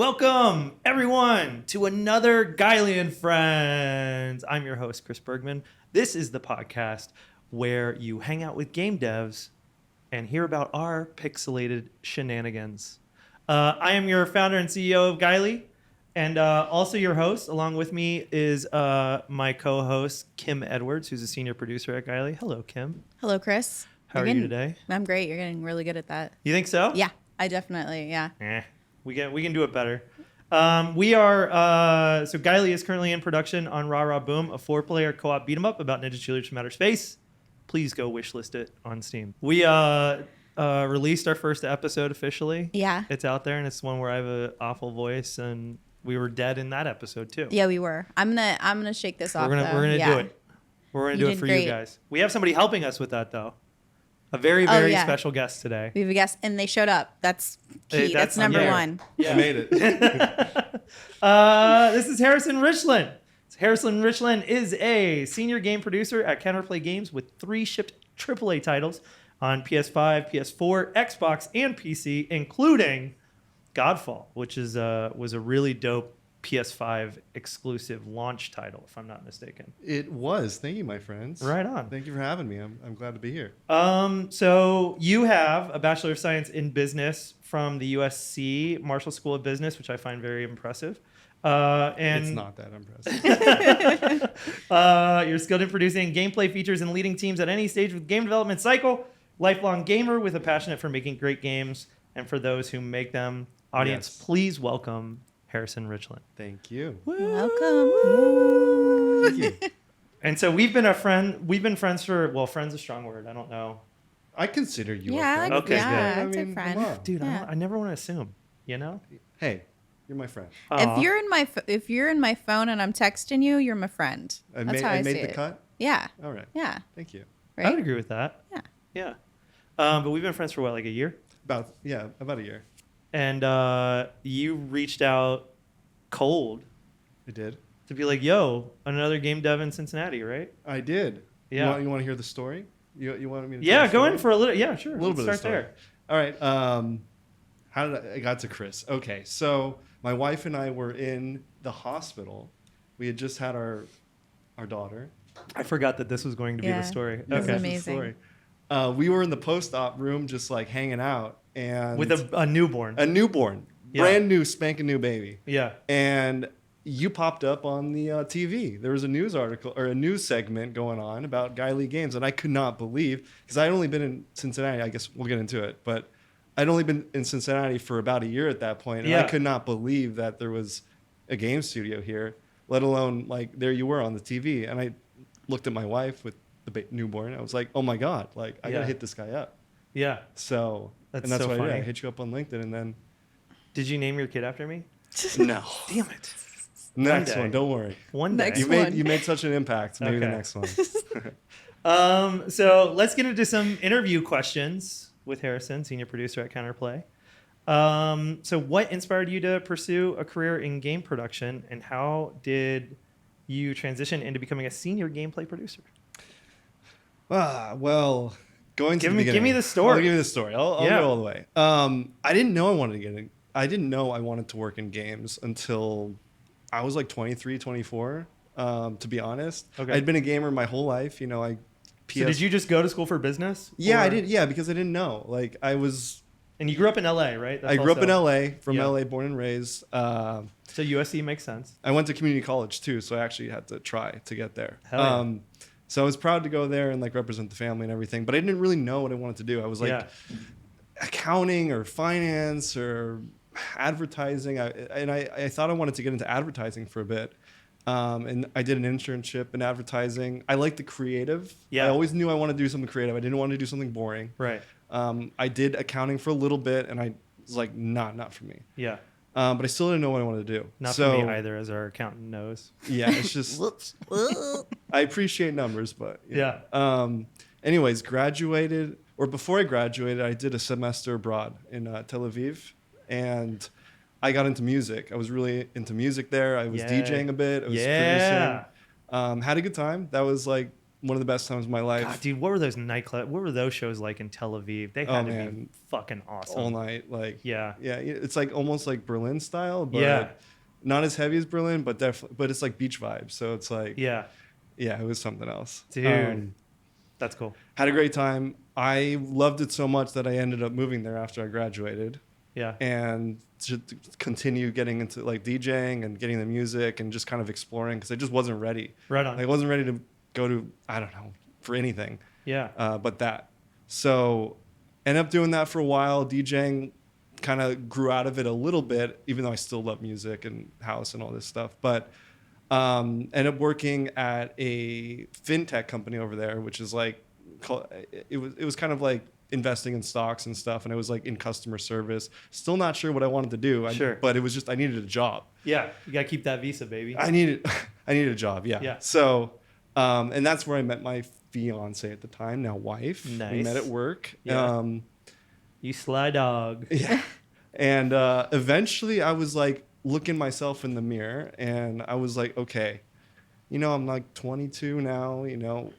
Welcome, everyone, to another Gylee and Friends. I'm your host, Chris Bergman. This is the podcast where you hang out with game devs and hear about our pixelated shenanigans. I am your founder and CEO of Gylee, and also your host. Along with me is my co-host, Kim Edwards, who's a senior producer at Gylee. Hello, Kim. Hello, Chris. How are you today? I'm great. You're getting really good at that. You think so? Yeah, I definitely, We can do it better. We are so Gylee is currently in production on Rah Boom, a 4-player co-op beat 'em up about ninja cheerleaders from outer space. Please go wishlist it on Steam. We released our first episode officially. Yeah. It's out there, and it's one where I have an awful voice, and we were dead in that episode too. Yeah, we were. I'm gonna shake this off. We're gonna do it. We're gonna do it for great. you guys. We have somebody helping us with that though. A very special guest today. We have a guest, and they showed up. That's key. That's number one. Yeah. I made it. This is Harrison Richlin. Harrison Richlin is a senior game producer at Counterplay Games with 3 shipped AAA titles on PS5, PS4, Xbox, and PC, including Godfall, which was a really dope PS5 exclusive launch title, if I'm not mistaken. It was. Thank you, my friends. Right on. Thank you for having me. I'm glad to be here. So you have a Bachelor of Science in Business from the USC Marshall School of Business, which I find very impressive. And it's not that impressive. You're skilled in producing gameplay features and leading teams at any stage of the game development cycle. Lifelong gamer with a passion for making great games and for those who make them. Audience, Yes. please welcome Harrison Richlin. Thank you. Welcome. Thank you. And so we've been friends for, well, friends is a strong word. I don't know. I consider you Yeah, a friend. Okay, yeah, good. I'd say come friend. on. Dude, Yeah. I never want to assume, you know? Hey, you're my friend. Aw. If you're in my phone and I'm texting you, you're my friend. I That's how I made see the it. cut? Yeah. All right. Yeah. Thank you. I would Right. agree with that. Yeah. Yeah. But we've been friends for what, like a year? About a year. And you reached out cold I did. to be like, yo, another game dev in Cincinnati, right? I did. Yeah. You want to hear the story? You want me to? Yeah, tell go the in story? for a little. Yeah, sure. A little Let's bit of start the story. All right. How did I got to Chris? Okay, so my wife and I were in the hospital. We had just had our daughter. I forgot that this was going to be Yeah. the story. This is Okay. amazing. We were in the post-op room, just like hanging out, and With a newborn. a newborn, Yeah. brand new, spanking new baby, Yeah. and you popped up on the TV. There was a news article or a news segment going on about Gylee Games, and I could not believe, because I'd only been in Cincinnati. I guess we'll get into it, but I'd only been in Cincinnati for about a year at that point, and Yeah. I could not believe that there was a game studio here, let alone like there you were on the TV. And I looked at my wife with the newborn. I was like, oh my God, like I Yeah. gotta hit this guy up. Yeah. So That's that's so why I did. funny. I hit you up on LinkedIn, and then Did you name your kid after me? no, Damn it. next day. one. Don't worry. One day. Next You one. made such an impact. Maybe the Okay. next one. So let's get into some interview questions with Harrison, senior producer at Counterplay. So what inspired you to pursue a career in game production, and how did you transition into becoming a senior gameplay producer? Well, going to Give the me beginning. the story. I'll give you the story. I'll Yeah. go all the way. I didn't know I wanted to get in. I didn't know I wanted to work in games until I was like 23, 24, to be honest. Okay. I'd been a gamer my whole life. So did you just go to school for business? Yeah, Or- I did. Yeah, because I didn't know. Like I was. And you grew up in LA, right? That's I grew up in also- LA, from Yeah. LA, born and raised. So USC makes sense. I went to community college too, so I actually had to try to get there. Hell yeah. So I was proud to go there and like represent the family and everything, but I didn't really know what I wanted to do. I was like Yeah. accounting or finance or advertising. I thought I wanted to get into advertising for a bit. And I did an internship in advertising. I like the creative. Yeah. I always knew I wanted to do something creative. I didn't want to do something boring. Right. I did accounting for a little bit, and I was like, not for me. Yeah. But I still didn't know what I wanted to do. Not so, for me either, as our accountant knows. Yeah, it's just I appreciate numbers, but Yeah. Anyways, graduated, or before I graduated, I did a semester abroad in Tel Aviv, and I got into music. I was really into music there. I was Yay. DJing a bit. I was Yeah. producing. Had a good time. That was like one of the best times of my life. God, dude, what were those nightclubs? What were those shows like in Tel Aviv? They had to be man. fucking awesome. All night, like Yeah. it's like almost like Berlin style, but Yeah. not as heavy as Berlin, but definitely, but it's like beach vibes. So it's like, Yeah. it was something else, Dude. That's cool. Had a great time. I loved it so much that I ended up moving there after I graduated, Yeah. and to continue getting into like DJing and getting the music and just kind of exploring because I just wasn't ready. Right on. I wasn't ready to go to, I don't know, for anything. Yeah. But that. So ended up doing that for a while. DJing kind of grew out of it a little bit, even though I still love music and house and all this stuff. But ended up working at a fintech company over there, which is like, it was kind of like investing in stocks and stuff. And it was like in customer service. Still not sure what I wanted to do. Sure. But it was just, I needed a job. Yeah. You got to keep that visa, baby. I needed a job. Yeah. Yeah. So, and that's where I met my fiance at the time, now wife. Nice. We met at work. Yeah. You sly dog. Yeah. And eventually I was like looking myself in the mirror and I was like, okay, I'm like 22 now,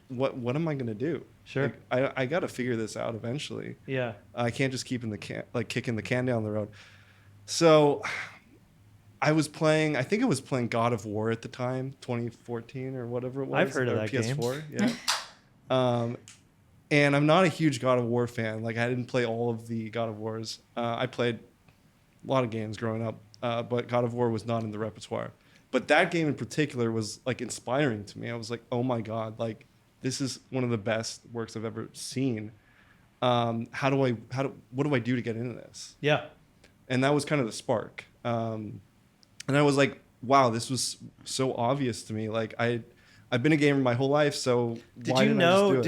what am I going to do? Sure. Like, I got to figure this out eventually. Yeah. I can't just keep kicking the can down the road. So I think I was playing God of War at the time, 2014 or whatever it was. I've heard of or that PS4, game. Yeah. And I'm not a huge God of War fan. Like I didn't play all of the God of Wars. I played a lot of games growing up, but God of War was not in the repertoire. But that game in particular was like inspiring to me. I was like, oh my God, like this is one of the best works I've ever seen. What do I do to get into this? Yeah. And that was kind of the spark. And I was like, wow, this was so obvious to me. Like I've been a gamer my whole life, so Did you know,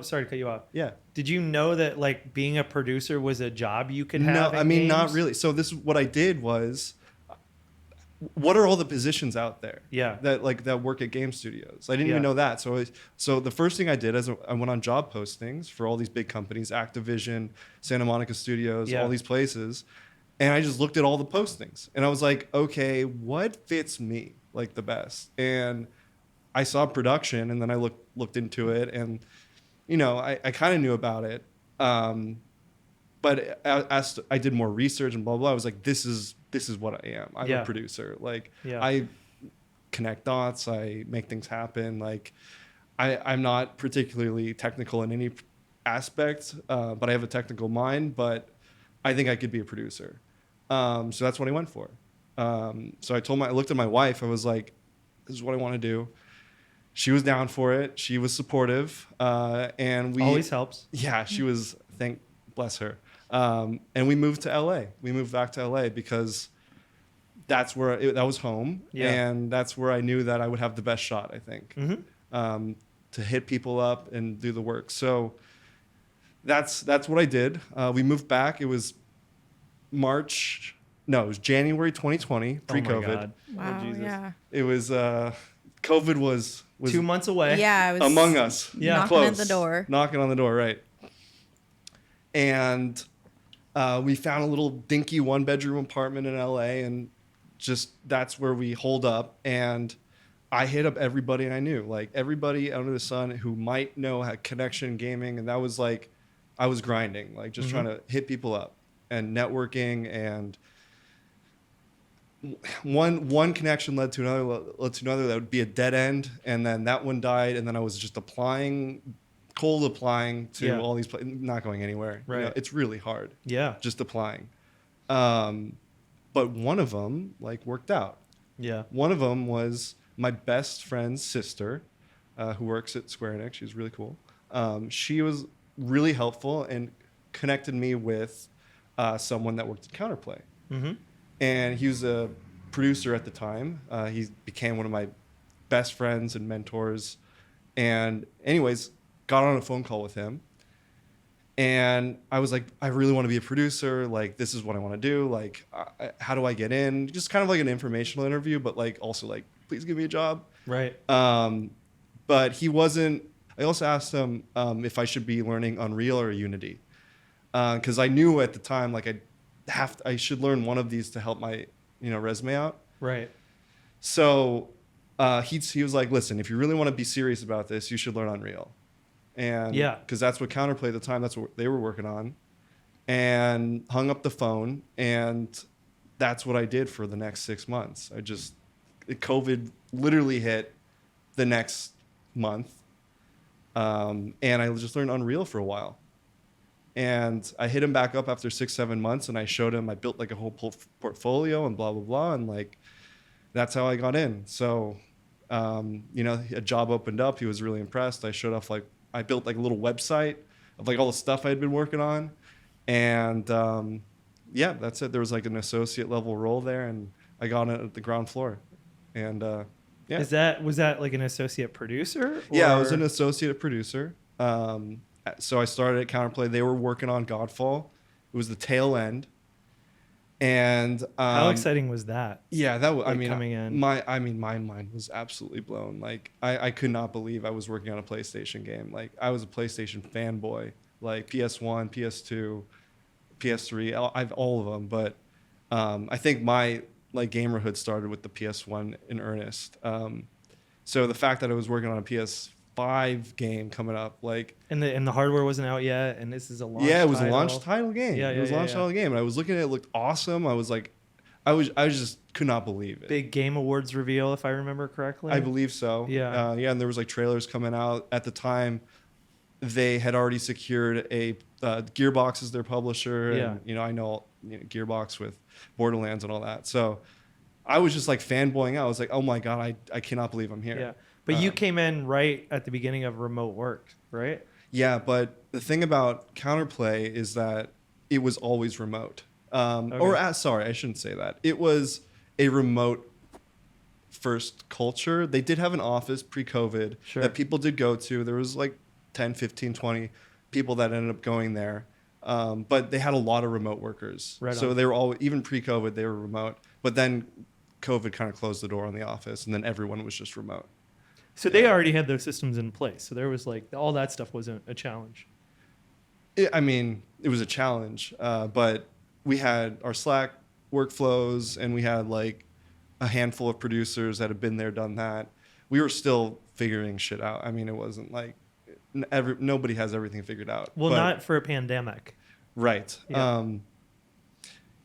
sorry to cut you off. Yeah. Did you know that like being a producer was a job you could have? No, in I mean, not games? really. So this, what I did was, what are all the positions out there? Yeah. That work at game studios? I didn't Yeah. even know that. So the first thing I did is I went on job postings for all these big companies, Activision, Santa Monica Studios, Yeah. all these places. And I just looked at all the postings and I was like, okay, what fits me like the best? And I saw production and then I looked into it and, I kind of knew about it. But as I did more research and blah, blah, I was like, this is what I am. I'm Yeah. a producer. Like Yeah. I connect dots. I make things happen. Like I'm not particularly technical in any aspect, but I have a technical mind, but I think I could be a producer. So that's what I went for. So I looked at my wife. I was like, this is what I want to do. She was down for it. She was supportive. And we Always helps. Yeah, she was, bless her. And we moved to LA. We moved back to LA because that's where that was home. Yeah. And that's where I knew that I would have the best shot, I think, to hit people up and do the work. So that's what I did. We moved back. It was January 2020, pre-COVID. Oh my God. Wow. Oh, Jesus. Yeah. It was, COVID was 2 months away. Yeah. It was among us. Yeah. knocking Close. at the door. Knocking on the door, right. And we found a little dinky 1-bedroom apartment in LA, and just that's where we holed up. And I hit up everybody I knew, like everybody under the sun who might know had connection gaming, and that was like I was grinding, like just trying to hit people up and networking. And one connection led to another. That would be a dead end, and then that one died, and then I was just cold applying to all these places, not going anywhere. Right. It's really hard. Yeah. Just applying. But one of them worked out. Yeah. One of them was my best friend's sister, who works at Square Enix. She's really cool. She was really helpful and connected me with someone that worked at Counterplay. Mm-hmm. And he was a producer at the time. He became one of my best friends and mentors. And anyways, got on a phone call with him. And I was like, I really want to be a producer. Like, this is what I want to do. Like, how do I get in? Just kind of like an informational interview, but also please give me a job. Right. But he wasn't. I also asked him if I should be learning Unreal or Unity. Because I knew at the time, I should learn one of these to help my resume out. Right. So he was like, listen, if you really want to be serious about this, you should learn Unreal. And because that's what Counterplay at the time, that's what they were working on. And hung up the phone, and that's what I did for the next 6 months. COVID literally hit the next month, and I just learned Unreal for a while. And I hit him back up after 6-7 months, and I showed him I built like a whole portfolio and blah blah blah, and like that's how I got in. So a job opened up. He was really impressed. I showed off, like, I built like a little website of like all the stuff I had been working on. And that's it. There was like an associate level role there, and I got it at the ground floor. And was that like an associate producer? Yeah, I was an associate producer. So I started at Counterplay. They were working on Godfall. It was the tail end. And how exciting was that? Yeah, that was. Like, coming in. My mind was absolutely blown. Like I could not believe I was working on a PlayStation game. Like I was a PlayStation fanboy. Like PS1, PS2, PS3, I've all of them. But I think my like gamerhood started with the PS1 in earnest. So the fact that I was working on a PS5 game coming up, like, and the hardware wasn't out yet, and this is a launch. Yeah, it was title. a launch title game. It was a launch title game, and I was looking at it, it looked awesome. I was like, I just could not believe it. Big Game Awards reveal, if I remember correctly. I believe so. Yeah. And there was like trailers coming out at the time. They had already secured a Gearbox as their publisher. And, I know Gearbox with Borderlands and all that. So I was just like fanboying out. I was like, oh my God, I cannot believe I'm here. Yeah. But you came in right at the beginning of remote work, right? Yeah, but the thing about Counterplay is that it was always remote. Sorry, I shouldn't say that. It was a remote first culture. They did have an office pre-COVID that people did go to. There was like 10, 15, 20 people that ended up going there. But they had a lot of remote workers. Right so on. They were all, even pre-COVID, they were remote. But then COVID kind of closed the door on the office, and then everyone was just remote. So they already had those systems in place. So there was like, all that stuff wasn't a challenge. It was a challenge, but we had our Slack workflows, and we had like a handful of producers that had been there, done that. We were still figuring shit out. It wasn't like nobody has everything figured out. Well, not for a pandemic. Right.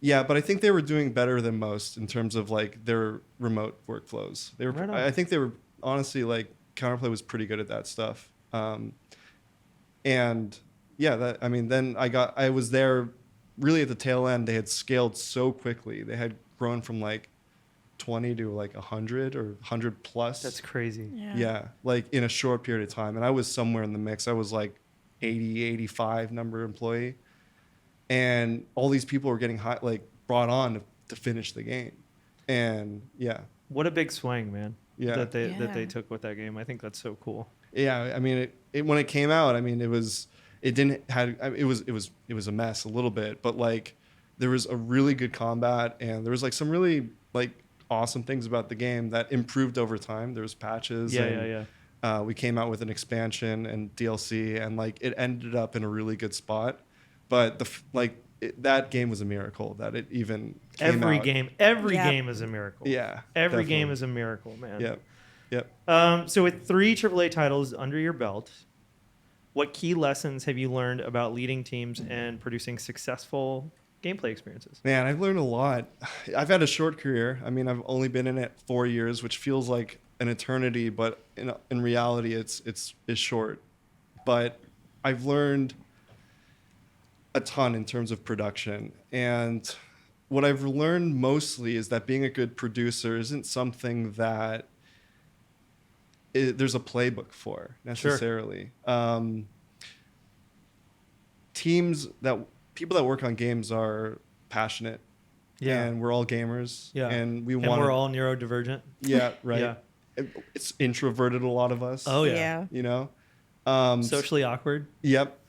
Yeah. But I think they were doing better than most in terms of like their remote workflows. I think they were honestly, like, Counterplay was pretty good at that stuff. And yeah, then I was there really at the tail end. They had scaled so quickly. They had grown from like 20 to like 100 or 100 plus. That's crazy. Yeah, like in a short period of time. And I was somewhere in the mix. I was like 80, 85 number employee. And all these people were getting brought on to finish the game. And yeah. What a big swing, man. Yeah. That they took with that game. I think that's so cool. Yeah, when it came out, it was a mess a little bit, but like there was a really good combat, and there was like some really like awesome things about the game that improved over time. There was patches. We came out with an expansion and DLC, and like it ended up in a really good spot. But that game was a miracle that it even came out. Every game is a miracle. Yeah, every game is a miracle, man. Yep. So with 3 AAA titles under your belt, what key lessons have you learned about leading teams and producing successful gameplay experiences? Man, I've learned a lot. I've had a short career. I've only been in it 4 years, which feels like an eternity, but in reality, it's short. But I've learned a ton in terms of production. And what I've learned mostly is that being a good producer isn't something that there's a playbook for necessarily. People that work on games are passionate. Yeah. And we're all gamers. Yeah. And we're all neurodivergent. Yeah, right. Yeah. It's introverted, a lot of us. Oh yeah. Socially awkward. Yep.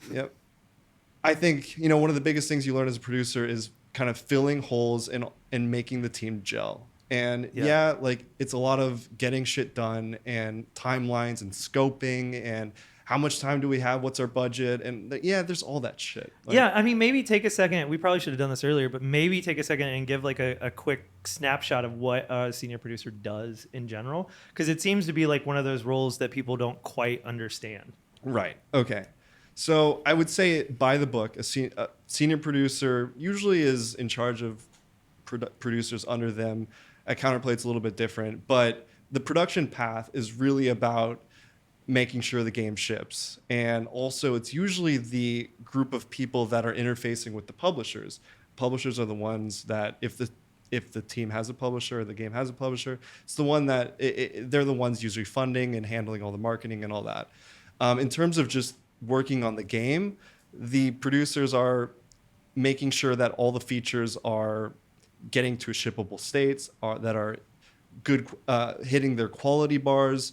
I think, one of the biggest things you learn as a producer is kind of filling holes and making the team gel. And it's a lot of getting shit done and timelines and scoping and how much time do we have? What's our budget? And there's all that shit. Like, Yeah, I mean, maybe take a second. We probably should have done this earlier, but maybe take a second and give like a quick snapshot of what a senior producer does in general, because it seems to be like one of those roles that people don't quite understand. Right. Okay. So I would say by the book, a senior producer usually is in charge of producers under them. At Counterplay, it's a little bit different, but the production path is really about making sure the game ships. And also it's usually the group of people that are interfacing with the publishers. Publishers are the ones that if the team has a publisher or the game has a publisher, it's the one that they're the ones usually funding and handling all the marketing and all that. In terms of just working on the game, the producers are making sure that all the features are getting to shippable states, that are good, hitting their quality bars,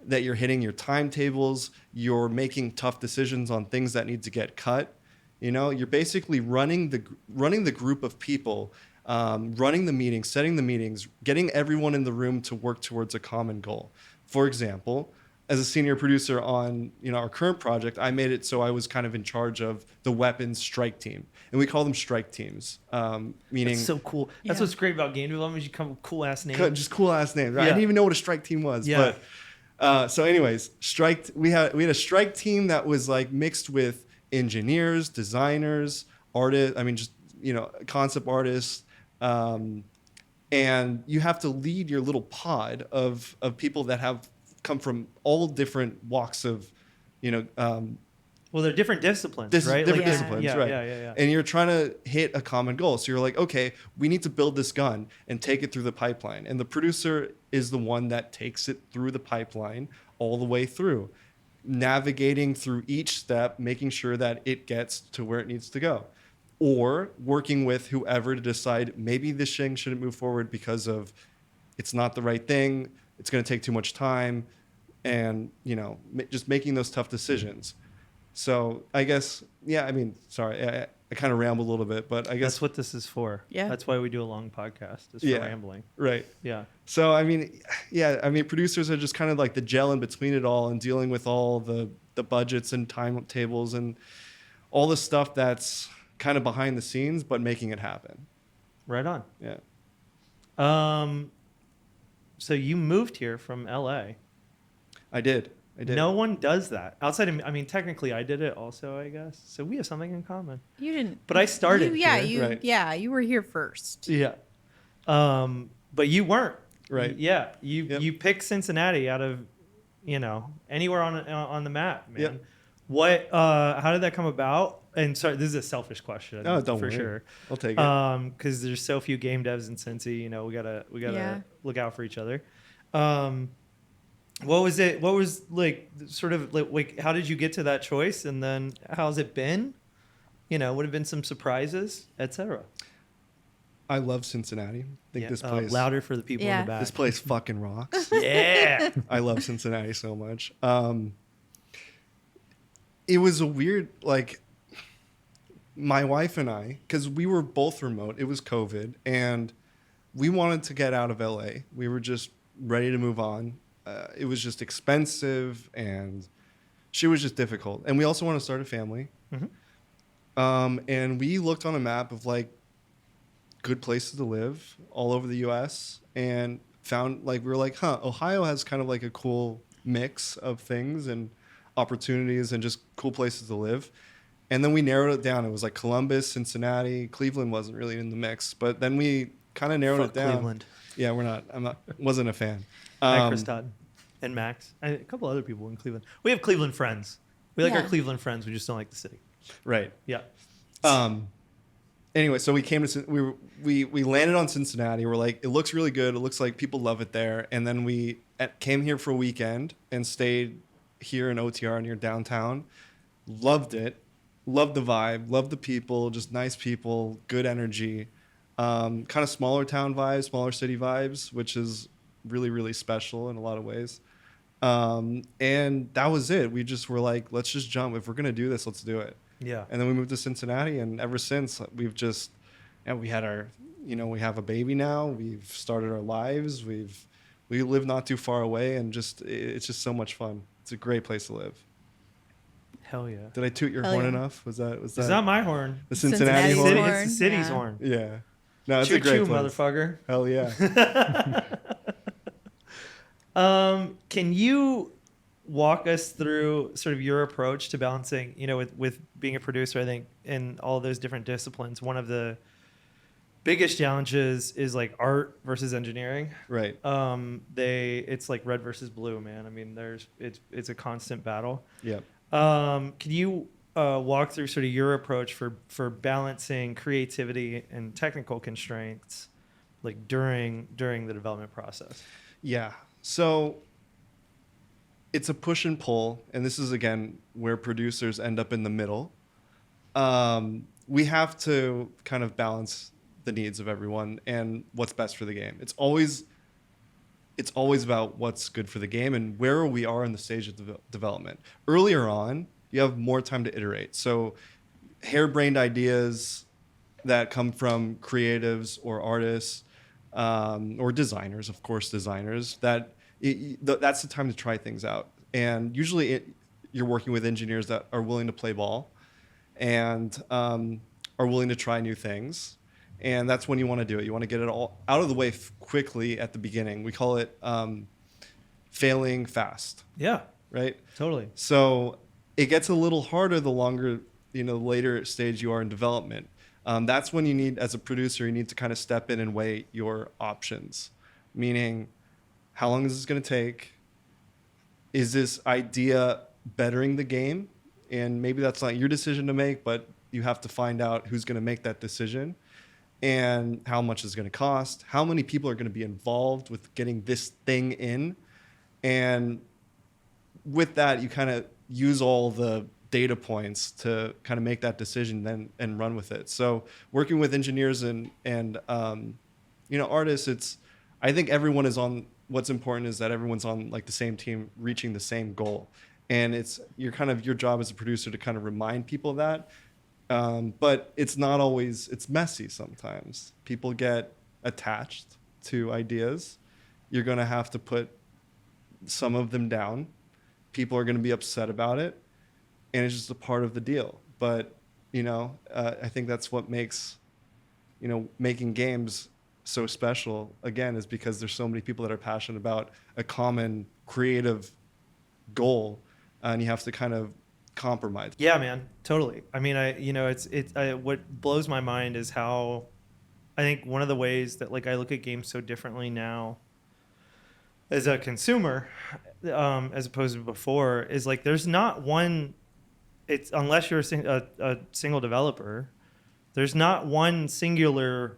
that you're hitting your timetables, you're making tough decisions on things that need to get cut. You're basically running the group of people, running the meetings, setting the meetings, getting everyone in the room to work towards a common goal. For example, as a senior producer on our current project, I made it so I was kind of in charge of the weapons strike team, and we call them strike teams. Meaning, That's so cool. That's what's great about game development. You come with cool ass names. Just cool ass names. Right? Yeah. I didn't even know what a strike team was. Yeah. But so, anyways, we had a strike team that was like mixed with engineers, designers, artists. I mean, just concept artists. And you have to lead your little pod of people that have come from all different walks of, Well, they're different disciplines, right? Different Yeah. disciplines, yeah, right? yeah. And you're trying to hit a common goal. So you're like, okay, we need to build this gun and take it through the pipeline. And the producer is the one that takes it through the pipeline all the way through, navigating through each step, making sure that it gets to where it needs to go. Or working with whoever to decide maybe this thing shouldn't move forward because of it's not the right thing, it's going to take too much time, and just making those tough decisions. So I guess, sorry, I kind of rambled a little bit, but I guess That's what this is for. Yeah. That's why we do a long podcast, is for rambling. Right. Yeah. So, producers are just kind of like the gel in between it all and dealing with all the budgets and timetables and all the stuff that's kind of behind the scenes, but making it happen. Right on. Yeah. So you moved here from LA. I did. No one does that outside of, technically I did it also, I guess. So we have something in common. You didn't. But I started You Right. you were here first. Yeah. But you weren't. Right. Yeah. Yep. You picked Cincinnati out of, anywhere on the map, man. Yep. What how did that come about? And sorry, this is a selfish question. Oh, don't for worry. sure. I'll take it. Because there's so few game devs in Cincy, we gotta Yeah. look out for each other. What was it? What was like sort of like how did you get to that choice, and then how's it been? Would have been some surprises, etc. I love Cincinnati. I think this place louder for the people in Yeah. the back. This place fucking rocks. Yeah. I love Cincinnati so much. It was a weird, my wife and I, because we were both remote, it was COVID, and we wanted to get out of LA. We were just ready to move on. It was just expensive, and she was just difficult. And we also want to start a family. Mm-hmm. And we looked on a map of good places to live all over the U.S. and found we were like, Ohio has kind of a cool mix of things and opportunities and just cool places to live. And then we narrowed it down. It was Columbus, Cincinnati, Cleveland wasn't really in the mix, but then we kind of narrowed it down. Cleveland. Yeah, wasn't a fan. Hi, Chris Todd and Max. A couple other people in Cleveland. We have Cleveland friends. We like our Yeah. Cleveland friends. We just don't like the city. Right. Yeah. Anyway, so we landed on Cincinnati. We're like, it looks really good. It looks like people love it there. And then we came here for a weekend and stayed here in OTR near downtown. Loved it. Loved the vibe. Loved the people. Just nice people. Good energy. Kind of smaller town vibes, smaller city vibes, which is really, really special in a lot of ways. And that was it. We just were like, let's just jump. If we're going to do this, let's do it. Yeah. And then we moved to Cincinnati, and ever since we've just, we had our, we have a baby now. We've started our lives. We live not too far away, and it's just so much fun. It's a great place to live. Hell yeah. Did I toot your Hell horn yeah. enough? Was that It's not my horn. the Cincinnati Cincinnati's horn? horn. It's the city's Yeah. horn. Yeah. No, it's Choo a great choo, place. motherfucker. Hell yeah. Can you walk us through sort of your approach to balancing, with being a producer? I think in all those different disciplines, one of the biggest challenges is like art versus engineering. Right. It's like red versus blue, man. I mean, it's a constant battle. Yeah. Can you walk through sort of your approach for balancing creativity and technical constraints, like during the development process? Yeah. So it's a push and pull, and this is again where producers end up in the middle. We have to kind of balance the needs of everyone and what's best for the game. It's always about what's good for the game and where we are in the stage of development. Earlier on, you have more time to iterate. So harebrained ideas that come from creatives or artists or designers, of course, designers, that's the time to try things out. And usually you're working with engineers that are willing to play ball and are willing to try new things. And that's when you want to do it. You want to get it all out of the way quickly at the beginning. We call it failing fast. Yeah, right? totally. So it gets a little harder the longer, later stage you are in development. That's when you need, as a producer, you need to kind of step in and weigh your options. Meaning, how long is this going to take? Is this idea bettering the game? And maybe that's not your decision to make, but you have to find out who's going to make that decision and how much it's going to cost, how many people are going to be involved with getting this thing in. And with that, you kind of use all the data points to kind of make that decision then and run with it. So working with engineers and artists, I think everyone is on, what's important is that everyone's on like the same team reaching the same goal. And it's your job as a producer to kind of remind people of that. But it's not always, it's messy sometimes. People get attached to ideas. You're going to have to put some of them down. People are going to be upset about it. And it's just a part of the deal. But, I think that's what makes, making games so special, again, is because there's so many people that are passionate about a common creative goal. And you have to kind of compromise. Yeah, man, totally. I mean, what blows my mind is how I think one of the ways that like I look at games so differently now as a consumer, as opposed to before, is like there's not one. It's unless you're a single developer, there's not one singular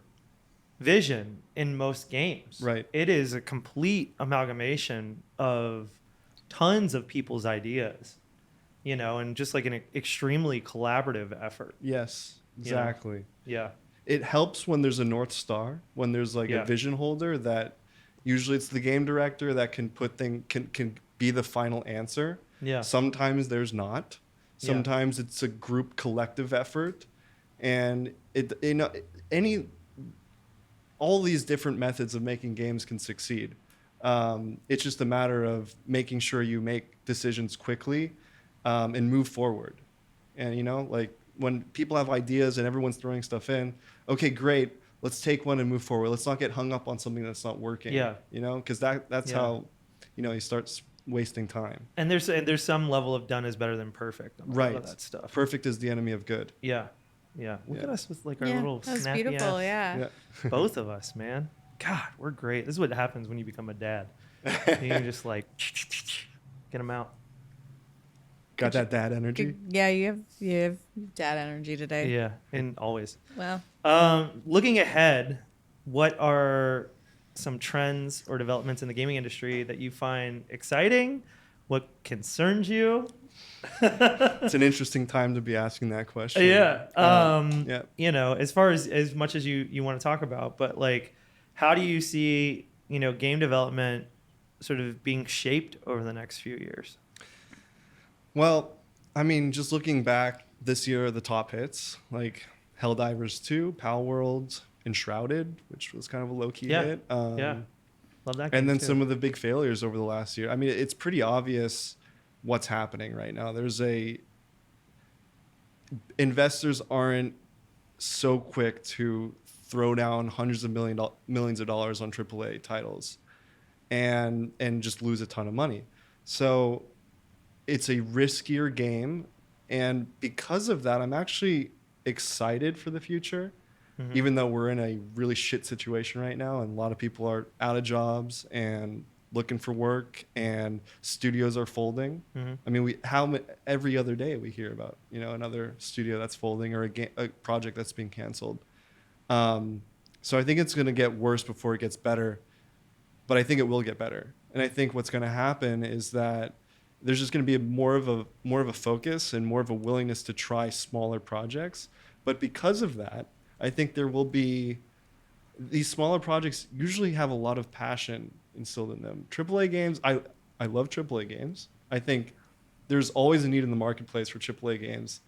vision in most games. Right. It is a complete amalgamation of tons of people's ideas. And just like an extremely collaborative effort. Yes, exactly. Yeah. It helps when there's a North Star, when there's like a vision holder that usually it's the game director that can can be the final answer. Yeah. Sometimes there's not. Sometimes it's a group collective effort. And all these different methods of making games can succeed. It's just a matter of making sure you make decisions quickly. And move forward. And, like when people have ideas and everyone's throwing stuff in, okay, great. Let's take one and move forward. Let's not get hung up on something that's not working. Yeah. Because that's how, you start wasting time. And there's some level of done is better than perfect on a lot of that stuff. Perfect is the enemy of good. Yeah. Yeah. Look at us with like our little that was snappy beautiful. ass. Yeah. Both of us, man. God, we're great. This is what happens when you become a dad. You can just like get them out. Got that dad energy? Yeah, you have dad energy today. Yeah, and always. Well, looking ahead, what are some trends or developments in the gaming industry that you find exciting? What concerns you? It's an interesting time to be asking that question. Yeah. Yeah. As far as much as you want to talk about, but like, how do you see, game development sort of being shaped over the next few years? Well, I mean, just looking back this year, the top hits like Helldivers 2, Pal World, Enshrouded, which was kind of a low-key hit. Love that game and then too. some of the big failures over the last year. I mean, it's pretty obvious what's happening right now. There's a investors aren't so quick to throw down hundreds of millions of dollars on AAA titles and just lose a ton of money. So it's a riskier game, and because of that, I'm actually excited for the future. Even though we're in a really shit situation right now and a lot of people are out of jobs and looking for work and studios are folding. I mean, every other day we hear about, another studio that's folding or a project that's being canceled. So I think it's going to get worse before it gets better, but I think it will get better. And I think what's going to happen is that there's just going to be more of a focus and more of a willingness to try smaller projects. But because of that, I think there will be these smaller projects usually have a lot of passion instilled in them. AAA games, I love AAA games. I think there's always a need in the marketplace for AAA games.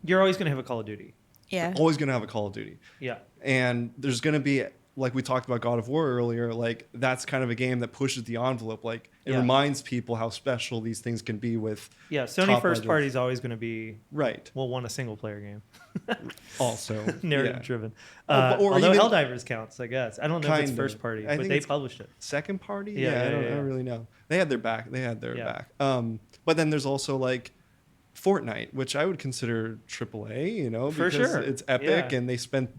You're always going to have a Call of Duty. Yeah. Always going to have a Call of Duty. Yeah. And there's going to be, like we talked about God of War earlier, like that's kind of a game that pushes the envelope. Like it reminds people how special these things can be with. Yeah, Sony first party is always going to be want a single player game. Also narrative driven. Or although even, Helldivers counts, I guess. I don't know if it's first party, but they published it. Second party? Yeah, I don't really know. They had their back. Back. But then there's also like Fortnite, which I would consider AAA, because for sure. It's epic and they spent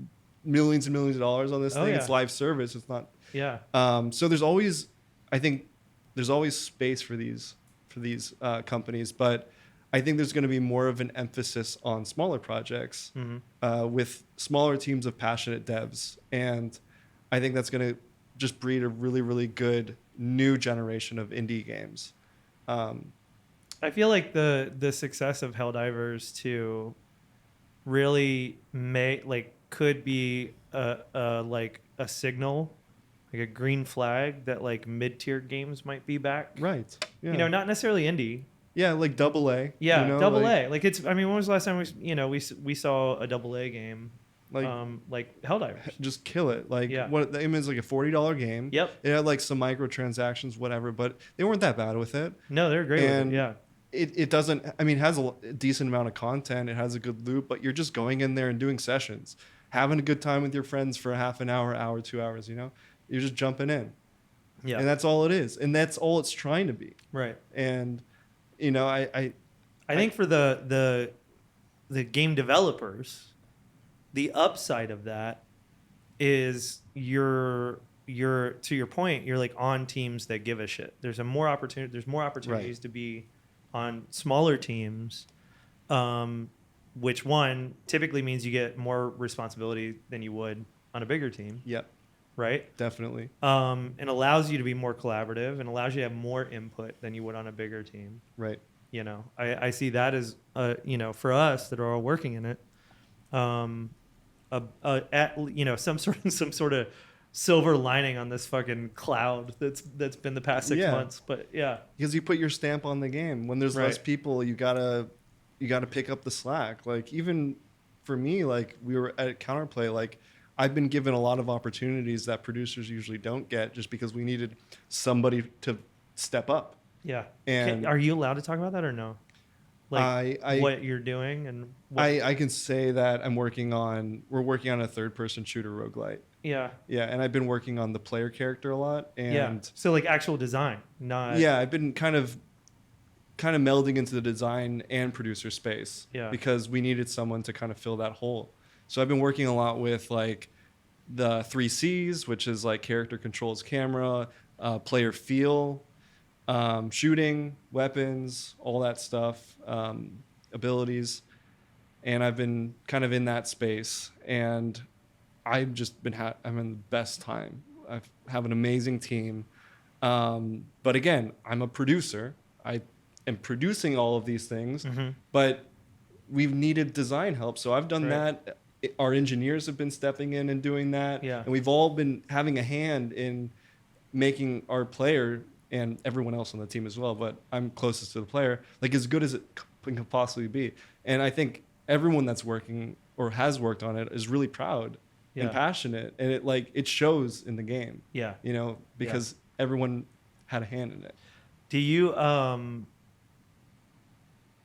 millions and millions of dollars on this thing. It's live service. It's not. Yeah. So there's always space for these companies, but I think there's going to be more of an emphasis on smaller projects with smaller teams of passionate devs, and I think that's going to just breed a really, really good new generation of indie games. I feel like the success of Helldivers to really could be a signal, like a green flag that like mid-tier games might be back. Right. Yeah. Not necessarily indie. Yeah, like AA. Yeah, AA. Like it's. I mean, when was the last time we saw a AA game? Like Helldivers. Just kill it. Like what? It was like a $40 game. Yep. It had like some microtransactions, whatever, but they weren't that bad with it. No, they're great. And with it. Yeah. It doesn't. I mean, it has a decent amount of content. It has a good loop, but you're just going in there and doing sessions, having a good time with your friends for a half an hour, 2 hours. You're just jumping in. Yeah. And that's all it is, and that's all it's trying to be. Right. And I think for the game developers, the upside of that is you're to your point, you're like on teams that give a shit. There's more opportunities to be on smaller teams, which one typically means you get more responsibility than you would on a bigger team. Yep. Right? Definitely. And allows you to be more collaborative and allows you to have more input than you would on a bigger team. Right. I see that as, for us that are all working in it, some sort of silver lining on this fucking cloud that's been the past 6 months. But yeah, because you put your stamp on the game. When there's less people, you gotta pick up the slack. Like even for me, like we were at Counterplay, like I've been given a lot of opportunities that producers usually don't get just because we needed somebody to step up. Yeah. And are you allowed to talk about that or no? Like what you're doing and I can say that we're working on a third-person shooter roguelite. Yeah. Yeah, and I've been working on the player character a lot. And so like actual design, not. Yeah, I've been kind of melding into the design and producer space. Yeah. Because we needed someone to kind of fill that hole. So I've been working a lot with like the 3 C's, which is like character controls, camera, player feel, shooting, weapons, all that stuff, abilities. And I've been kind of in that space, and I've just been I'm in the best time. I have an amazing team. But again, I'm a producer. I am producing all of these things, but we've needed design help. So I've done that. Our engineers have been stepping in and doing that. Yeah. And we've all been having a hand in making our player and everyone else on the team as well, but I'm closest to the player, like as good as it can possibly be. And I think everyone that's working or has worked on it is really proud and passionate, and it shows in the game. Yeah. Because everyone had a hand in it. Do you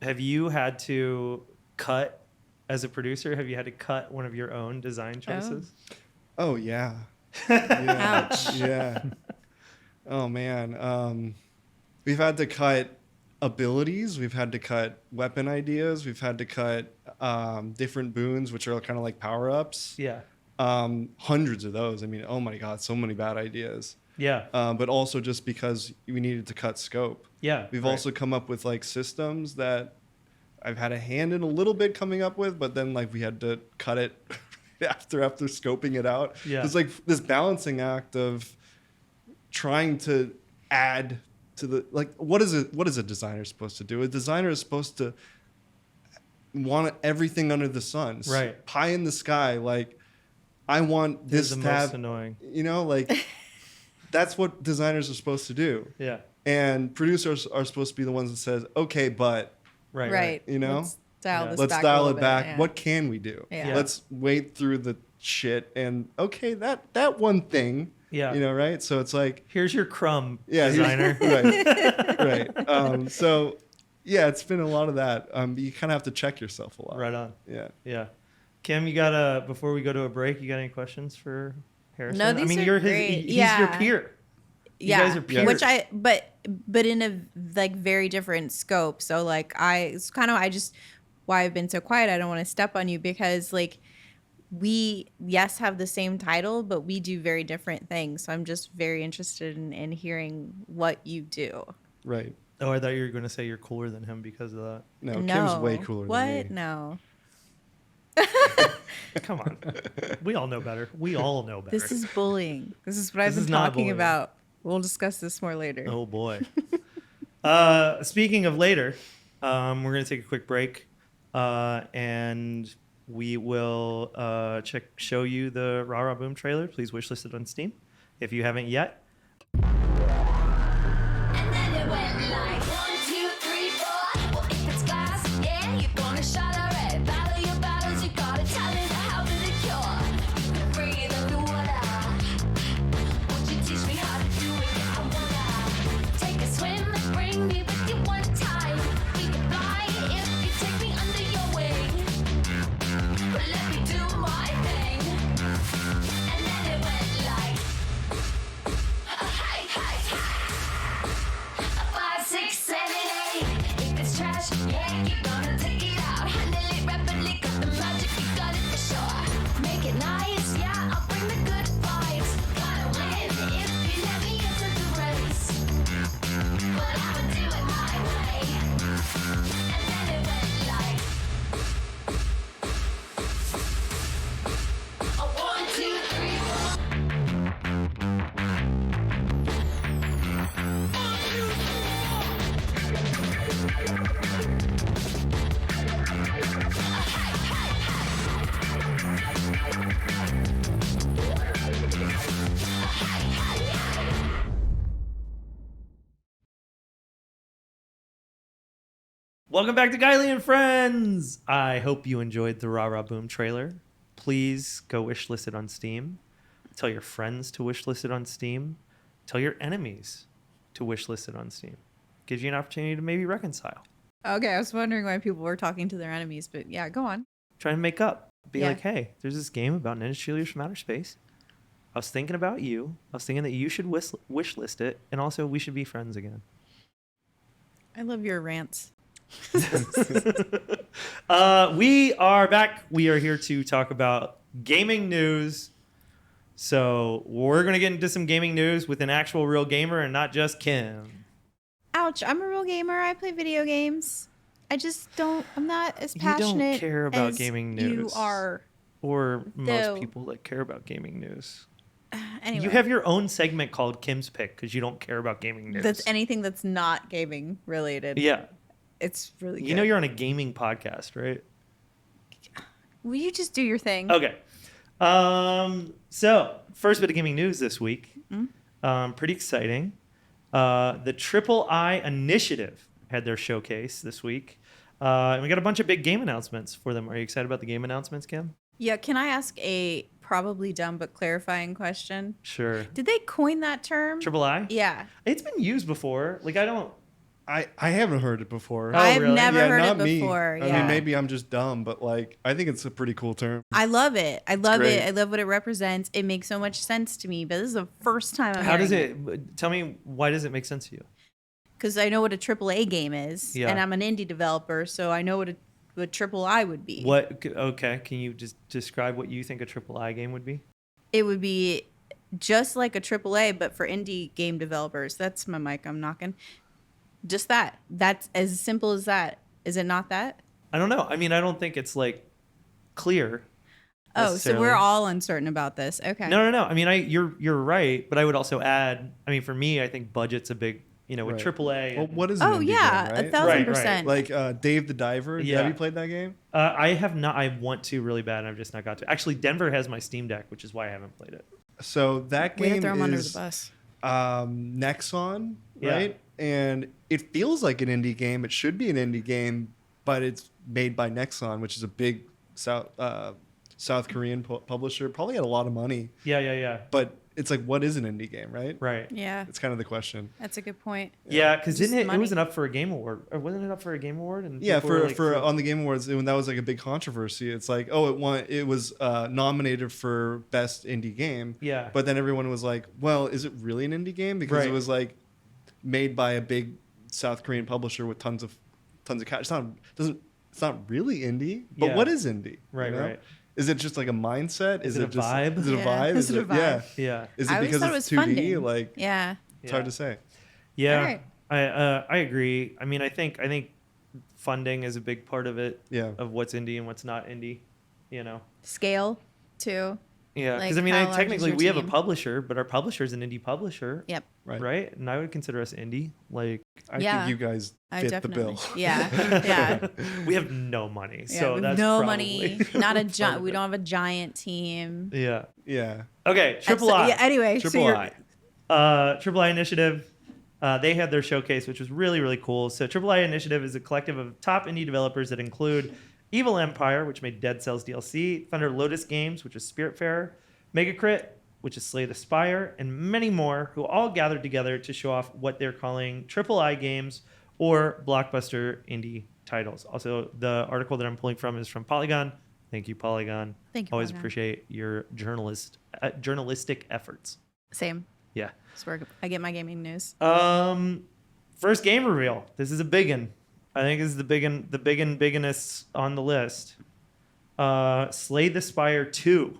have you had to cut as a producer? Have you had to cut one of your own design choices? Oh yeah. Yeah. Ouch. Yeah. Oh man. We've had to cut abilities. We've had to cut weapon ideas. We've had to cut different boons, which are kind of like power ups. Yeah. Hundreds of those. I mean, oh my God, so many bad ideas. Yeah. But also just because we needed to cut scope. Yeah. We've right. also come up with like systems that I've had a hand in a little bit coming up with, but then like we had to cut it after scoping it out. Yeah. It's like this balancing act of trying to add to the, like, what is a designer supposed to do? A designer is supposed to want everything under the sun. Right. Pie in the sky. Like, I want this the to most have, annoying. you know, like that's what designers are supposed to do. Yeah. And producers are supposed to be the ones that says, okay, but Right. Right. you know, Let's dial Yeah. this let's back a dial little it back. bit, yeah. What can we do? Yeah. Let's wade through the shit and okay, that one thing, Yeah. you know, right? So it's like, Here's your crumb, yeah, designer. right. So yeah, it's been a lot of that. You kind of have to check yourself a lot. Right on. Yeah. Yeah. Kim, you got before we go to a break, you got any questions for Harrison? No, these I mean, are you're great. he's your Yeah. peer. You Yeah, guys are peers. which but in a like very different scope. So like it's kind of why I've been so quiet. I don't want to step on you because like we have the same title, but we do very different things. So I'm just very interested in hearing what you do. Right. Oh, I thought you were going to say you're cooler than him because of that. No, Kim's way cooler what? than me. No. Come on. We all know better. We all know better. This is bullying. This is what I've This is been not talking bullying. about. We'll discuss this more later. Oh boy. Speaking of later, we're gonna take a quick break, and we will show you the Rah Boom trailer. Please wishlist it on Steam if you haven't yet. And then it went like 1, 2, 3, 4. Well, if it's glass, yeah, you're gonna shatter it. Battle your battles, you got a talent. How to the cure? You can breathe underwater. Won't you teach me how to do it? Yeah, I wanna take a swim and bring me with you one time. We can fly if you take me under your wing. But let me do my thing. And then it went like, hey, hey, hey. 5, 6, 7, 8. If it's trash, yeah, you're gonna take it out. Handle it rapidly, got the magic, you got it for sure. Make it nice, yeah, I'll bring the good vibes. Gotta win if you let me into the race. But I'ma do it my way. And then it went like, 1, 2, 3, 4. Welcome back to Gylee and Friends. I hope you enjoyed the Rah Boom trailer. Please go wishlist it on Steam. Tell your friends to wishlist it on Steam. Tell your enemies to wishlist it on Steam. Gives you an opportunity to maybe reconcile. Okay, I was wondering why people were talking to their enemies, but yeah, go on. Try and make up. Be Yeah. like, hey, there's this game about ninja cheerleaders from outer space. I was thinking about you. I was thinking that you should wishlist it, and also we should be friends again. I love your rants. We are back. We are here to talk about gaming news. So we're going to get into some gaming news with an actual real gamer and not just Kim. Ouch, I'm a real gamer. I play video games. I'm not as You passionate don't care about as gaming you news. are. Or Though- most people that care about gaming news. Anyway, You have your own segment called Kim's Pick because you don't care about gaming news. that's anything that's not gaming related. Yeah. It's really good. You know you're on a gaming podcast, right? Will you just do your thing? Okay. So, first bit of gaming news this week. Pretty exciting. The Triple I Initiative had their showcase this week. And we got a bunch of big game announcements for them. Are you excited about the game announcements, Kim? Yeah, can I ask a probably dumb but clarifying question? Sure. Did they coin that term? Triple I? Yeah. It's been used before. Like, I don't I haven't heard it before. Oh, I've really? never heard not it me. before. I Yeah. mean, maybe I'm just dumb, but like, I think it's a pretty cool term. I love it. I love great. it. I love what it represents. It makes so much sense to me, but this is the first time I'm How does hearing it? Tell me, why does it make sense to you? because I know what a AAA game is, Yeah. and I'm an indie developer, so I know what a triple I would be. What? Okay, can you just describe what you think a AAA game would be? It would be just like a AAA, but for indie game developers. That's my mic. I'm knocking. Just that. That's as simple as that. Is it not that? I don't know. I mean, I don't think it's like clear. Oh, so necessarily. we're all uncertain about this. Okay. No. I mean, you're right, but I would also add. I mean, for me, I think budget's a big. With Right. AAA. Well, and- what is an Oh indie yeah, game, right? 1,000%. Like Dave the Diver. Yeah. Have you played that game? I have not. I want to really bad, and I've just not got to. Actually, Denver has my Steam Deck, which is why I haven't played it. So that Way to game throw him under the is bus. Nexon, Yeah. right? And it feels like an indie game. It should be an indie game, but it's made by Nexon, which is a big South Korean publisher. Probably had a lot of money, Yeah. but it's like, what is an indie game, right? Right. Yeah, It's kind of the question. that's a good point. Yeah, because Just didn't it? money. It wasn't up for a game award, or wasn't it up for a game award? And Yeah, people were, like, for on the Game Awards, when that was like a big controversy. It's like, oh, it was nominated for best indie game. Yeah. But then everyone was like, well, is it really an indie game? Because Right. it was like made by a big South Korean publisher with tons of cash. It's not really indie. But Yeah. what is indie? Right, right. Is it just like a mindset? Is it a just, vibe? Is it a Yeah. vibe? Is it a vibe? Yeah. Yeah. Is I it always because thought it's it was 2D? funding. Like, Yeah. it's hard to say. Yeah. Alright. I agree. I mean, I think funding is a big part of it. Yeah. Of what's indie and what's not indie. Scale too. Yeah. Because Like, I mean, how large is technically your we have a team? publisher, but our publisher is an indie publisher. Yep. Right. And I would consider us indie. Like, I Yeah. think you guys I fit the definitely. bill. Yeah. Yeah. we have no money, Yeah, so we have that's no probably money. Not a part giant. of We it. don't have a giant team. Yeah. Yeah. Okay. Triple I. Yeah, anyway, so Triple you're- I. Triple I Initiative. They had their showcase, which was really, really cool. So Triple I Initiative is a collective of top indie developers that include Evil Empire, which made Dead Cells DLC, Thunder Lotus Games, which is Spiritfarer, Megacrit, which is Slay the Spire, and many more, who all gathered together to show off what they're calling Triple I games or blockbuster indie titles. Also, the article that I'm pulling from is from Polygon. Thank you, Polygon. Thank you, Always Polygon. appreciate your journalistic efforts. Same. Yeah. That's where I get my gaming news. First game reveal. This is a big one. I think this is the biggest on the list. Slay the Spire 2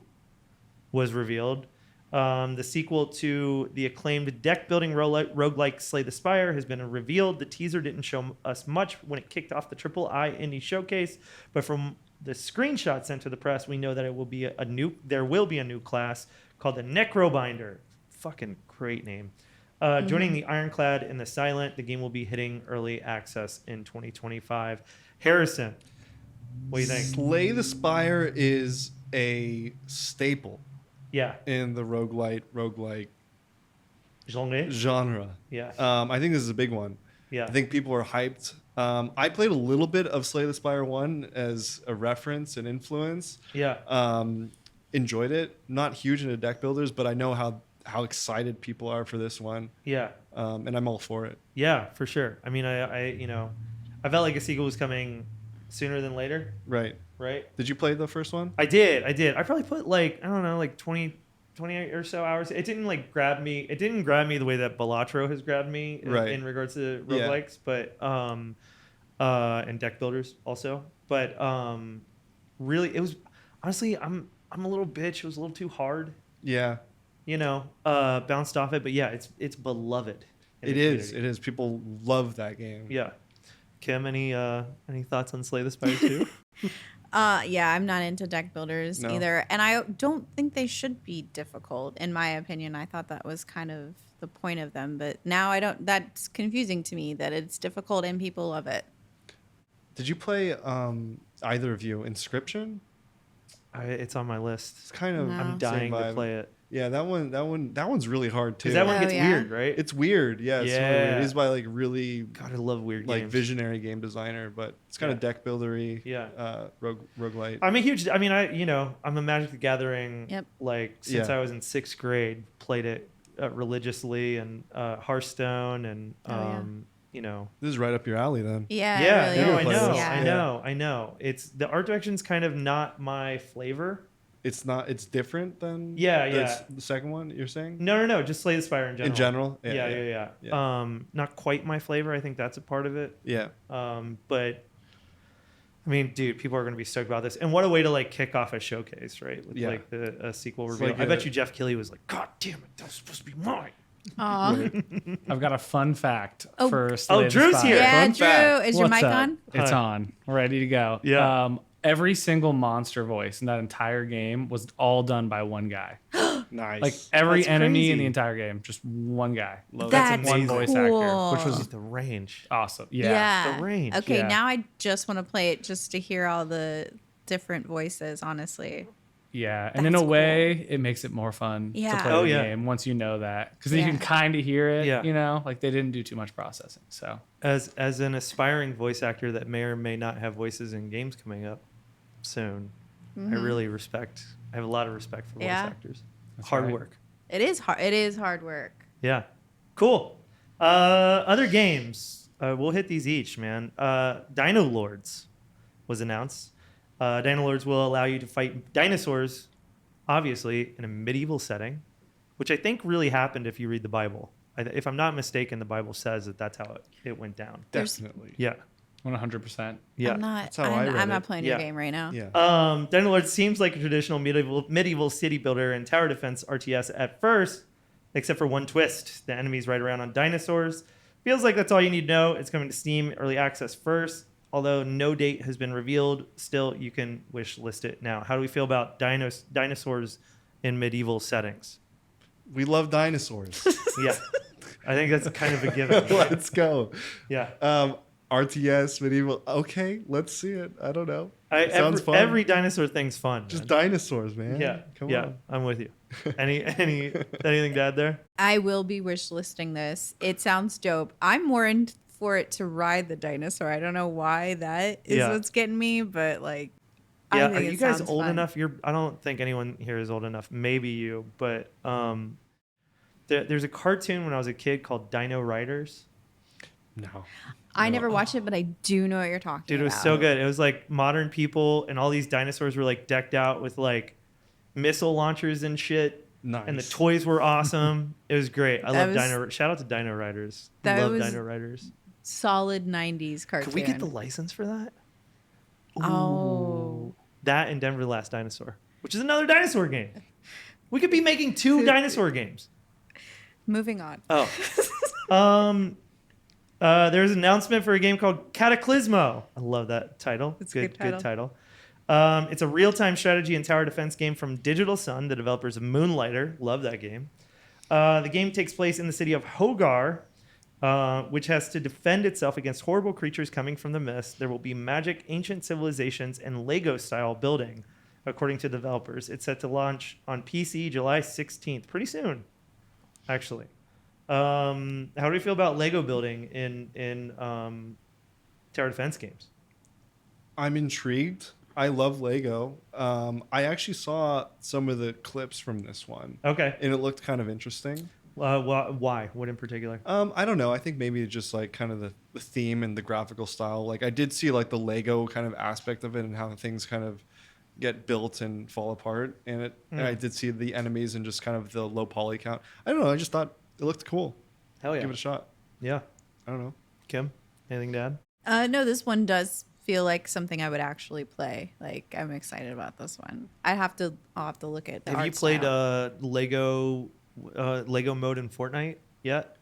was revealed. The sequel to the acclaimed deck-building roguelike Slay the Spire has been revealed. The teaser didn't show us much when it kicked off the Triple I Indie Showcase, but from the screenshot sent to the press, we know that it will be there will be a new class called the Necrobinder. Fucking great name. Joining the Ironclad and the Silent, the game will be hitting early access in 2025. Harrison, what do you think? Slay the Spire is a staple Yeah. in the roguelike Genre? genre. Yeah. I think this is a big one. Yeah. I think people are hyped. I played a little bit of Slay the Spire 1 as a reference and influence. Yeah. Enjoyed it. Not huge into deck builders, but I know how excited people are for this one. Yeah. And I'm all for it. Yeah, for sure. I mean, I felt like a sequel was coming sooner than later, Right. right? Did you play the first one? I did. I probably put like, I don't know, like 20 or so hours. It didn't like grab me. It didn't grab me the way that Balatro has grabbed me Right. in regards to Yeah. roguelikes, but and deck builders also. But really, it was honestly, I'm a little bitch. It was a little too hard, Yeah. bounced off it. But yeah, it's beloved. in It the is. community. It is. People love that game. Yeah. Kim, any thoughts on Slay the Spire 2? Yeah, I'm not into deck builders No. either, and I don't think they should be difficult. In my opinion, I thought that was kind of the point of them, but now I don't. That's confusing to me that it's difficult and people love it. Did you play either of you Inscription? It's on my list. It's kind of No. I'm Same dying to vibe. play it. Yeah, that one's really hard too. Because that one Oh, gets yeah. weird, right? It's weird. Yeah, it's really Yeah. weird. He's by like really God, I love weird like games. visionary game designer, but it's kind of deck buildery. Yeah. Roguelite. I'm a Magic the Gathering. Yep. Like since Yeah. I was in 6th grade, played it religiously, and Hearthstone, and Oh, This is right up your alley then. Yeah. Yeah, it really no, I is. know, Yeah. I know. It's the art direction's kind of not my flavor. It's not. It's different than Yeah. the second one you're saying. No. Just Slay the Spire in general. Yeah. Not quite my flavor. I think that's a part of it. Yeah. But I mean, dude, people are going to be stoked about this. And what a way to like kick off a showcase, right? With Yeah. like a sequel It's reveal. like I bet you Jeff Gylee was like, God damn it, that was supposed to be mine. Aw. I've got a fun fact Oh. for Slay the Drew's Spire. here. Yeah, Fun Drew, fact. is your What's mic up? on? It's Hi. on. Ready to go. Yeah. Every single monster voice in that entire game was all done by one guy. Nice. Like every That's enemy crazy. in the entire game, just one guy. Love That's That's one voice cool. actor, which was The range. awesome. Yeah. The range. Okay, Yeah. now I just want to play it just to hear all the different voices, honestly. Yeah, and in a That's way, it makes it more fun Yeah. to play Oh, the yeah. game once you know that, because then you Yeah. can kind of hear it. Yeah. You know, like they didn't do too much processing. So As an aspiring voice actor that may or may not have voices in games coming up soon, I really respect. I have a lot of respect for Yeah. voice actors. That's Hard right. work. It is hard. It is hard work. Yeah. Cool. Other games. We'll hit these each, man. Dino Lords was announced. Dino Lords will allow you to fight dinosaurs, obviously, in a medieval setting, which I think really happened if you read the Bible. If I'm not mistaken, the Bible says that that's how it went down. Definitely. Yeah. 100%. Yeah. I'm not. That's how I read I'm not it. playing Yeah. your game right now. Yeah. Dino Lords seems like a traditional medieval city builder and tower defense RTS at first, except for one twist. The enemies ride around on dinosaurs. Feels like that's all you need to know. It's coming to Steam Early Access first. Although no date has been revealed, still you can wish list it now. How do we feel about dinosaurs in medieval settings? We love dinosaurs. Yeah, I think that's kind of a given. Let's go. Yeah, RTS medieval. Okay, let's see it. I don't know. Sounds fun. every dinosaur thing's fun. Just man. dinosaurs, man. Yeah, Come yeah, on. I'm with you. Anything to add there? I will be wish listing this. It sounds dope. I'm more in for it to ride the dinosaur. I don't know why that is Yeah. what's getting me, but like, I Yeah, think are it you guys sounds old fun. enough? I don't think anyone here is old enough. Maybe you, but there's a cartoon when I was a kid called Dino Riders. No. I never watched it, but I do know what you're talking Dude, it about. was so good. It was like modern people, and all these dinosaurs were like decked out with like missile launchers and shit. Nice. And the toys were awesome. It was great. I That love was- Dino. Shout out to Dino Riders. That Love was- Dino Riders. Solid 90s cartoon. Could we get the license for that? Oh. That and Denver the Last Dinosaur, which is another dinosaur game. We could be making 2 dinosaur games. Moving on. Oh. There's an announcement for a game called Cataclysmo. I love that title. It's a good title. It's a real-time strategy and tower defense game from Digital Sun, the developers of Moonlighter. Love that game. The game takes place in the city of Hogar, which has to defend itself against horrible creatures coming from the mist. There will be magic, ancient civilizations, and Lego-style building, according to developers. It's set to launch on PC July 16th, pretty soon, actually. How do you feel about Lego building in tower defense games? I'm intrigued. I love Lego. I actually saw some of the clips from this one, Okay. and it looked kind of interesting. Why? What in particular? I don't know. I think maybe just like kind of the theme and the graphical style. Like I did see like the Lego kind of aspect of it and how things kind of get built and fall apart. And and I did see the enemies and just kind of the low poly count. I don't know. I just thought it looked cool. Hell yeah. Give it a shot. Yeah. I don't know. Kim, anything to add? No, this one does feel like something I would actually play. Like I'm excited about this one. I'll have to look at the Have you art played style. Lego mode in Fortnite yet?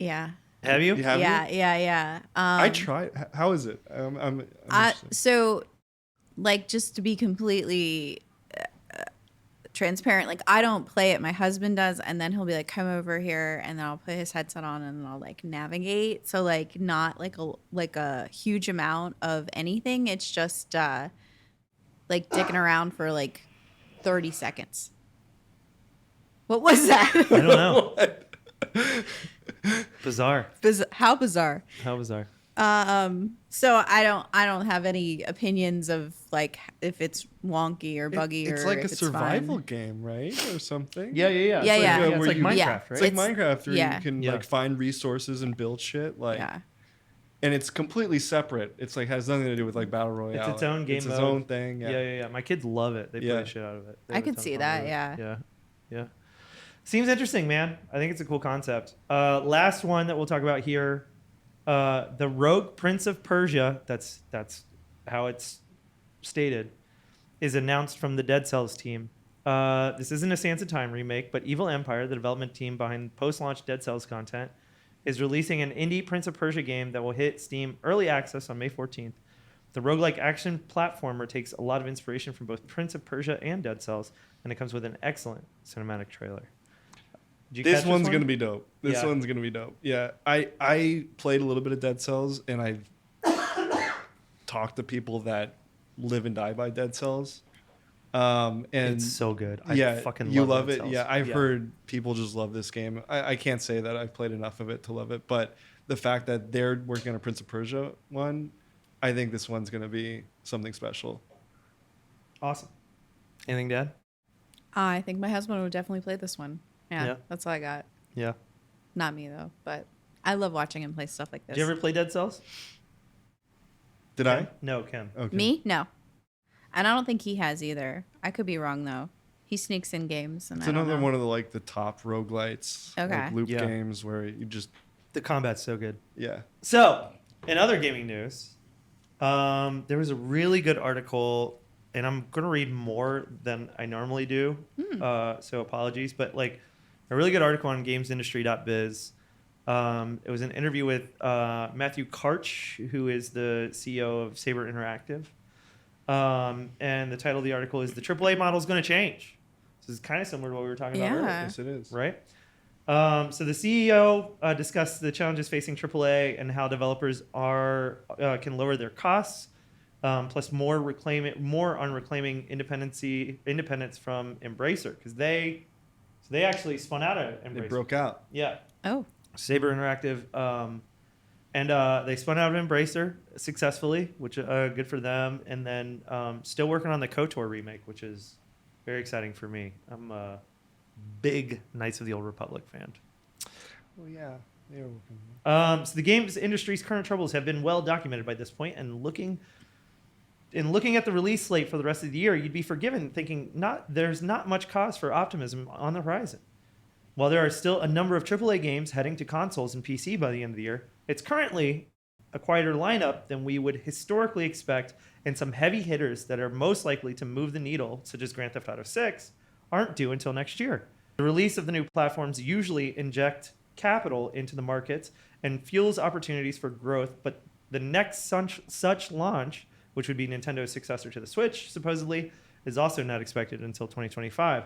Yeah. Have you? You have Yeah. I tried. How is it? I'm interested. So, like, just to be completely transparent, like, I don't play it. My husband does, and then he'll be like, "Come over here," and then I'll put his headset on, and then I'll like navigate. So, like, not like a huge amount of anything. It's just like dicking around for like 30 seconds. What was that? I don't know. Bizarre. How bizarre. How bizarre. So I don't have any opinions of like if it's wonky or buggy It's or like if a it's survival fun. game, right, or something. Yeah. Yeah, It's yeah. Like, it's Where like you- Minecraft, Yeah. right? It's like It's- Minecraft, where yeah. you can Yeah. like find resources and build shit. Like, Yeah. and it's completely separate. It's like has nothing to do with like battle royale. It's its own game It's its mode. own thing. Yeah. My kids love it. They play Yeah. the shit out of it. They I have a could ton of see fun that, with it. yeah. Yeah. Seems interesting, man. I think it's a cool concept. Last one that we'll talk about here, the Rogue Prince of Persia. That's how it's stated. Is announced from the Dead Cells team. This isn't a Sands of Time remake, but Evil Empire, the development team behind post-launch Dead Cells content, is releasing an indie Prince of Persia game that will hit Steam early access on May 14th. The roguelike action platformer takes a lot of inspiration from both Prince of Persia and Dead Cells, and it comes with an excellent cinematic trailer. Did you This catch one's one? gonna be dope. This Yeah. one's gonna be dope. Yeah, I played a little bit of Dead Cells, and I've talked to people that live and die by Dead Cells. And It's so good. I yeah, fucking you love love Dead it. Cells. Yeah, I've heard people just love this game. I can't say that I've played enough of it to love it, but the fact that they're working on a Prince of Persia one, I think this one's gonna be something special. Awesome. Anything, Dad? I think my husband would definitely play this one. Yeah, Yeah. that's all I got. Yeah. Not me though, but I love watching him play stuff like this. Did you ever play Dead Cells? Did I? No, Ken. Okay. Me? No. And I don't think he has either. I could be wrong though. He sneaks in games, and It's I don't another know. one of the top roguelites, Okay. like loop Yeah. games where you just The combat's so good. yeah. So, in other gaming news, there was a really good article, and I'm going to read more than I normally do, so apologies, but like a really good article on gamesindustry.biz. It was an interview with Matthew Karch, who is the CEO of Saber Interactive. And the title of the article is "The AAA Model is Going to Change." This is kind of similar to what we were talking about earlier. Yeah. Yes, it is. Right? So the CEO discussed the challenges facing AAA and how developers can lower their costs, plus more on reclaiming independence from Embracer, because they actually spun out of Embracer. They broke out. Yeah, Oh, Saber Interactive, and they spun out of Embracer successfully, which good for them. And then still working on the KOTOR remake, which is very exciting for me. I'm a big Knights of the Old Republic fan. Well, yeah. They were working. So the games industry's current troubles have been well documented by this point, and looking at the release slate for the rest of the year, you'd be forgiven thinking there's not much cause for optimism on the horizon. While there are still a number of AAA games heading to consoles and PC by the end of the year, it's currently a quieter lineup than we would historically expect, and some heavy hitters that are most likely to move the needle, such as Grand Theft Auto 6, aren't due until next year. The release of the new platforms usually inject capital into the markets and fuels opportunities for growth, but the next such launch, which would be Nintendo's successor to the Switch, supposedly, is also not expected until 2025.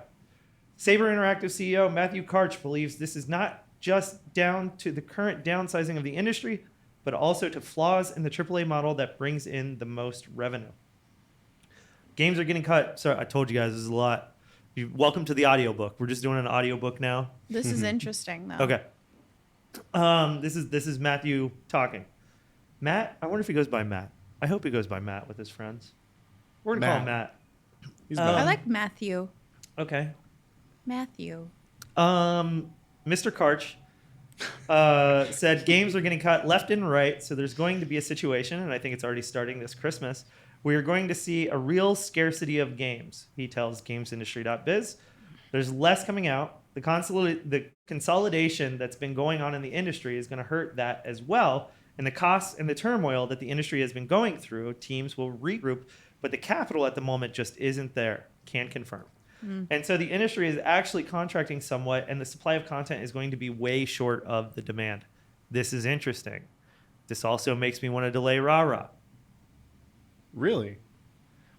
Saber Interactive CEO Matthew Karch believes this is not just down to the current downsizing of the industry, but also to flaws in the AAA model that brings in the most revenue. Games are getting cut. Sorry, I told you guys this is a lot. Welcome to the audiobook. We're just doing an audiobook now. this is interesting though. Okay. This is Matthew talking. Matt, I wonder if he goes by Matt. I hope he goes by Matt with his friends. We're gonna call him Matt. He's Um, back. I like Matthew. Okay. Matthew. Mr. Karch said games are getting cut left and right, so there's going to be a situation, and I think it's already starting this Christmas, where you're going to see a real scarcity of games. He tells GamesIndustry.biz. There's less coming out. The consolidation that's been going on in the industry is going to hurt that as well. And the costs and the turmoil that the industry has been going through, teams will regroup, but the capital at the moment just isn't there. Can confirm. And so the industry is actually contracting somewhat, and the supply of content is going to be way short of the demand. This is interesting. This also makes me want to delay Rah. Really?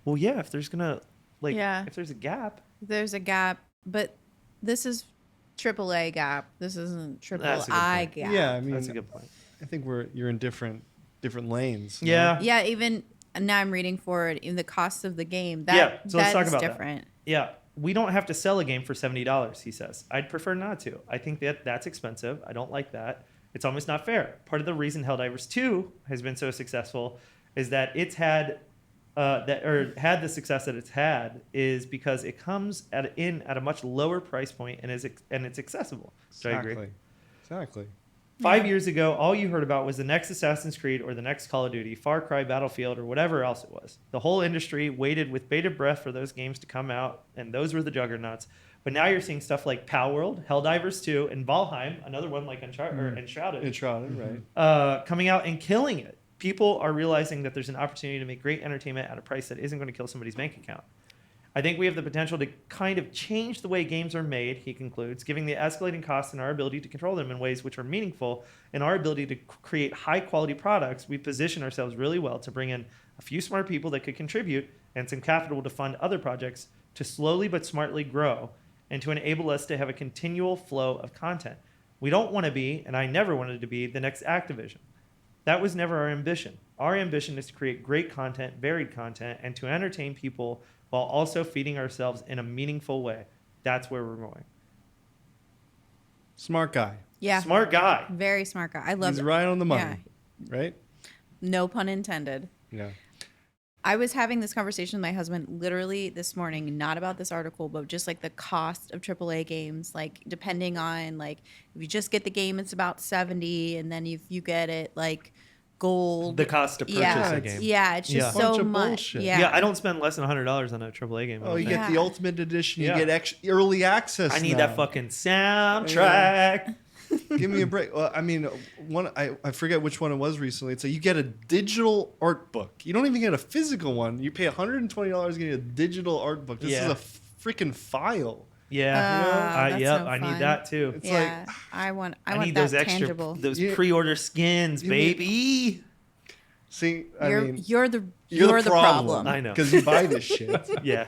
Well, yeah, if there's gonna Yeah. if there's a gap, There's a gap, but this is AAA gap. This isn't That's a good AAA point. gap. Yeah, I mean, that's a good point. I think you're in different lanes. Yeah. Yeah, even now I'm reading forward in the cost of the game. That, Yeah, so let's talk that's about that. different. Yeah, we don't have to sell a game for $70, he says. I'd prefer not to. I think that's expensive. I don't like that. It's almost not fair. Part of the reason Helldivers 2 has been so successful is that it's had the success that it's had is because it comes at a much lower price point and it's accessible. So I agree. Exactly. 5 years ago, all you heard about was the next Assassin's Creed or the next Call of Duty, Far Cry, Battlefield, or whatever else it was. The whole industry waited with bated breath for those games to come out, and those were the juggernauts. But now you're seeing stuff like Palworld, Helldivers 2, and Valheim, another one like Enshrouded, Right. coming out and killing it. People are realizing that there's an opportunity to make great entertainment at a price that isn't going to kill somebody's bank account. I think we have the potential to kind of change the way games are made, he concludes, giving the escalating costs and our ability to control them in ways which are meaningful, and our ability to create high-quality products. We position ourselves really well to bring in a few smart people that could contribute and some capital to fund other projects to slowly but smartly grow and to enable us to have a continual flow of content. We don't want to be, and I never wanted to be, the next Activision. That was never our ambition. Our ambition is to create great content, varied content, and to entertain people while also feeding ourselves in a meaningful way. That's where we're going. Smart guy. Yeah. Smart guy. Very smart guy. I love He's it. right on the money. Right? No pun intended. Yeah. I was having this conversation with my husband literally this morning, not about this article, but just like the cost of AAA games. Like depending on like if you just get the game, it's about 70, and then if you get it like gold, The cost to purchase a game. Yeah, it's just Bunch so of much. bullshit. Yeah. Yeah, I don't spend less than $100 on a AAA game. Oh, you Yeah. get the Ultimate Edition. Yeah. You get early access. I need now. that fucking soundtrack. Give me a break. Well, I mean, I forget which one it was recently. It's like you get a digital art book. You don't even get a physical one. You pay $120 to get a digital art book. This is Yeah. a freaking file. Yeah, that's yep, no I fun. need that too. It's Yeah, I want need that those extra, tangible. those Yeah. pre-order skins, You need- baby. See, You're the problem. I know. because you buy this shit. Yeah,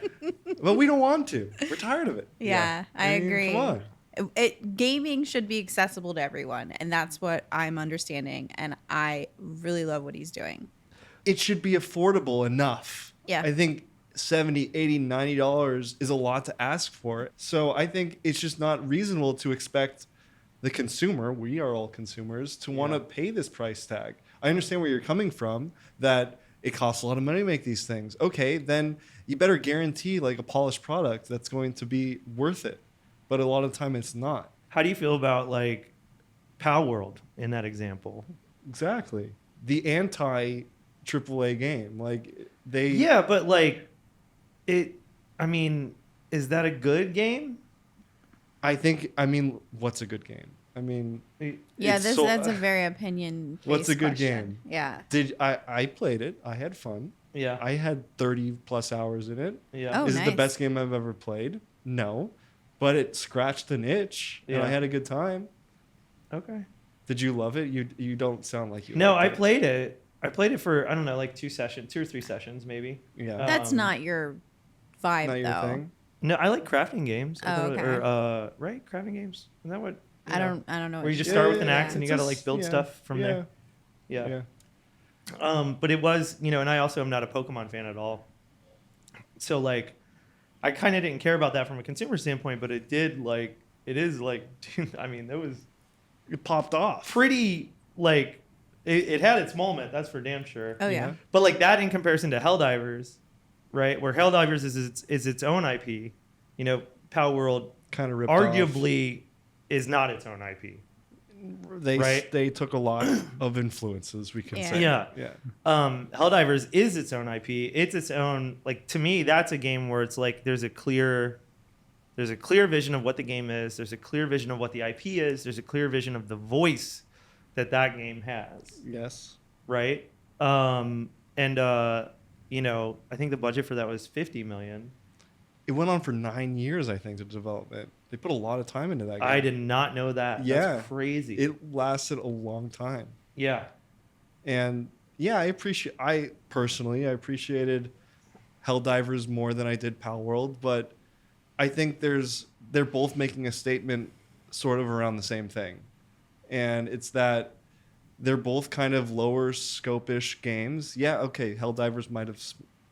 Well, we don't want to. We're tired of it. Yeah, I mean, agree. Come on. Gaming should be accessible to everyone, and that's what I'm understanding. And I really love what he's doing. It should be affordable enough. Yeah. I think $70, $80, $90 is a lot to ask for. So I think it's just not reasonable to expect the consumer, we are all consumers, to want to pay this price tag. I understand where you're coming from, that it costs a lot of money to make these things. Okay, then you better guarantee like a polished product that's going to be worth it. But a lot of the time it's not. how do you feel about like Palworld in that example? Exactly. The anti AAA game. Like they Yeah, but like it. I mean, is that a good game? I mean, what's a good game? I mean, Yeah, it's so- that's a very opinion. What's a good game? Yeah. I played it. I had fun. Yeah, I had 30 plus hours in it. yeah. Oh, Is it the nice. best game I've ever played? No. But it scratched an itch and Yeah. I had a good time. Okay. Did you love it? You don't sound like you No, I liked it. played it. I played it for I don't know, like 2 or 3 sessions maybe. Yeah. That's not your vibe, Not your though. thing? No, I like crafting games. I Oh, thought okay. Or right, crafting games. Isn't that what? I don't know. Where you just Yeah, start with an yeah, axe and you it's got to just- like build yeah, stuff from yeah, there. Yeah. Yeah. But it was, and I also am not a Pokemon fan at all. So like, I kind of didn't care about that from a consumer standpoint, but it is like, dude, I mean, that was It popped off. pretty like, it had its moment. That's for damn sure. Oh yeah. But like that in comparison to Helldivers, right? Where Helldivers is its own IP, Palworld Kind of ripped arguably is not its own IP. off. right? They took a lot of influences, we can Yeah. say. Yeah. Yeah. Helldivers is its own IP. It's its own, like, to me, that's a game where it's like there's a clear vision of what the game is. There's a clear vision of what the IP is. There's a clear vision of the voice that game has, Yes. right? I think the budget for that was $50 million. It went on for 9 years, I think, to develop it. They put a lot of time into that game. I did not know that. Yeah. That's crazy. It lasted a long time. Yeah. And yeah, I personally appreciated Helldivers more than I did Palworld, but I think they're both making a statement sort of around the same thing. And it's that they're both kind of lower scope-ish games. Yeah, okay, Helldivers might have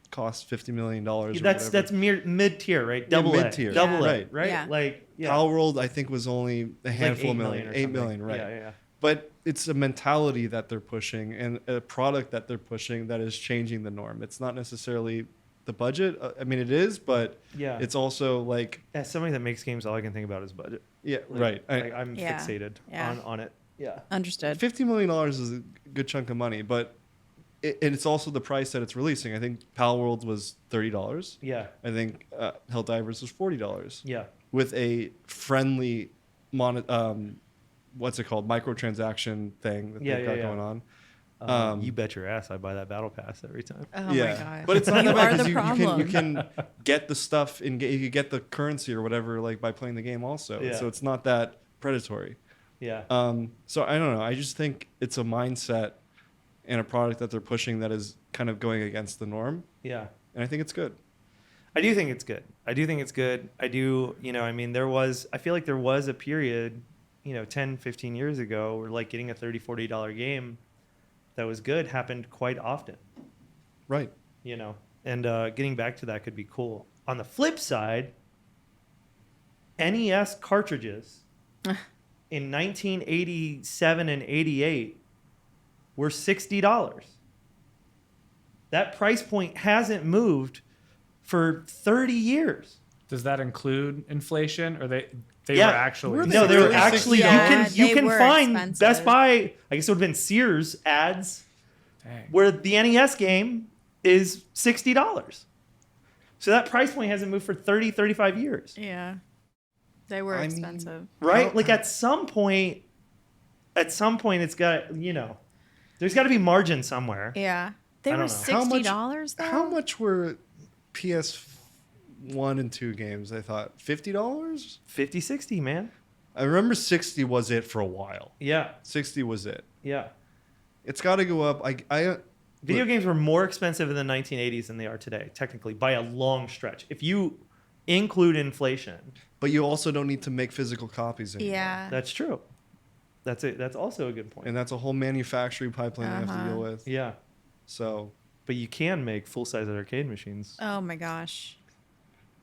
cost $50 million or That's whatever. mid-tier, right? Yeah, Double A. mid-tier. Double Right. A, right? Yeah. Like, yeah. Palworld, I think, was only a Like handful 8 of million. or 8 something. million, right. Yeah, yeah. But it's a mentality that they're pushing and a product that they're pushing that is changing the norm. It's not necessarily the budget. I mean, it is, but Yeah. it's also like, As somebody that makes games, all I can think about is budget. yeah, Like, right. Like, I'm Yeah. fixated Yeah. on it. Yeah. Understood. $50 million is a good chunk of money, but and it's also the price that it's releasing. I think Pal Worlds was $30. Yeah. I think Helldivers was $40 Yeah. with a friendly, what's it called, microtransaction thing that Yeah, they've yeah, got yeah. going on. You bet your ass I buy that battle pass every time. Oh my god. But it's not You that bad are the 'cause you problem. can get the stuff and you get the currency or whatever like by playing the game also. Yeah. So it's not that predatory. Yeah. So I don't know. I just think it's a mindset and a product that they're pushing that is kind of going against the norm, Yeah. and I think it's good. I do think it's good. I do, I mean, I feel like there was a period, 10, 15 years ago where like getting a $30, $40 game that was good happened quite often, Right. and getting back to that could be cool. On the flip side, NES cartridges in 1987 and 88 were $60. That price point hasn't moved for 30 years. Does that include inflation, or they Yeah. were actually? Were they No, they were really actually. Yeah, you they can were find expensive. Best Buy. I guess it would have been Sears ads Dang. where the NES game is $60. So that price point hasn't moved for 30, 35 years, Yeah. They were I mean, expensive. right? How- Like at some point, it's got there's got to be margin somewhere. Yeah. They I were don't know. How much- $60 though. How much were PS1 and 2 games? I thought $50. 50, 60, man. I remember 60 was it for a while. Yeah, 60 was it. yeah. It's got to go up. Video games were more expensive in the 1980s than they are today, technically, by a long stretch. If you include inflation, But you also don't need to make physical copies anymore. Yeah. that's true. That's it. That's also a good point. And that's a whole manufacturing pipeline you have to Uh-huh. deal with. Yeah, So, but you can make full-size arcade machines. Oh my gosh.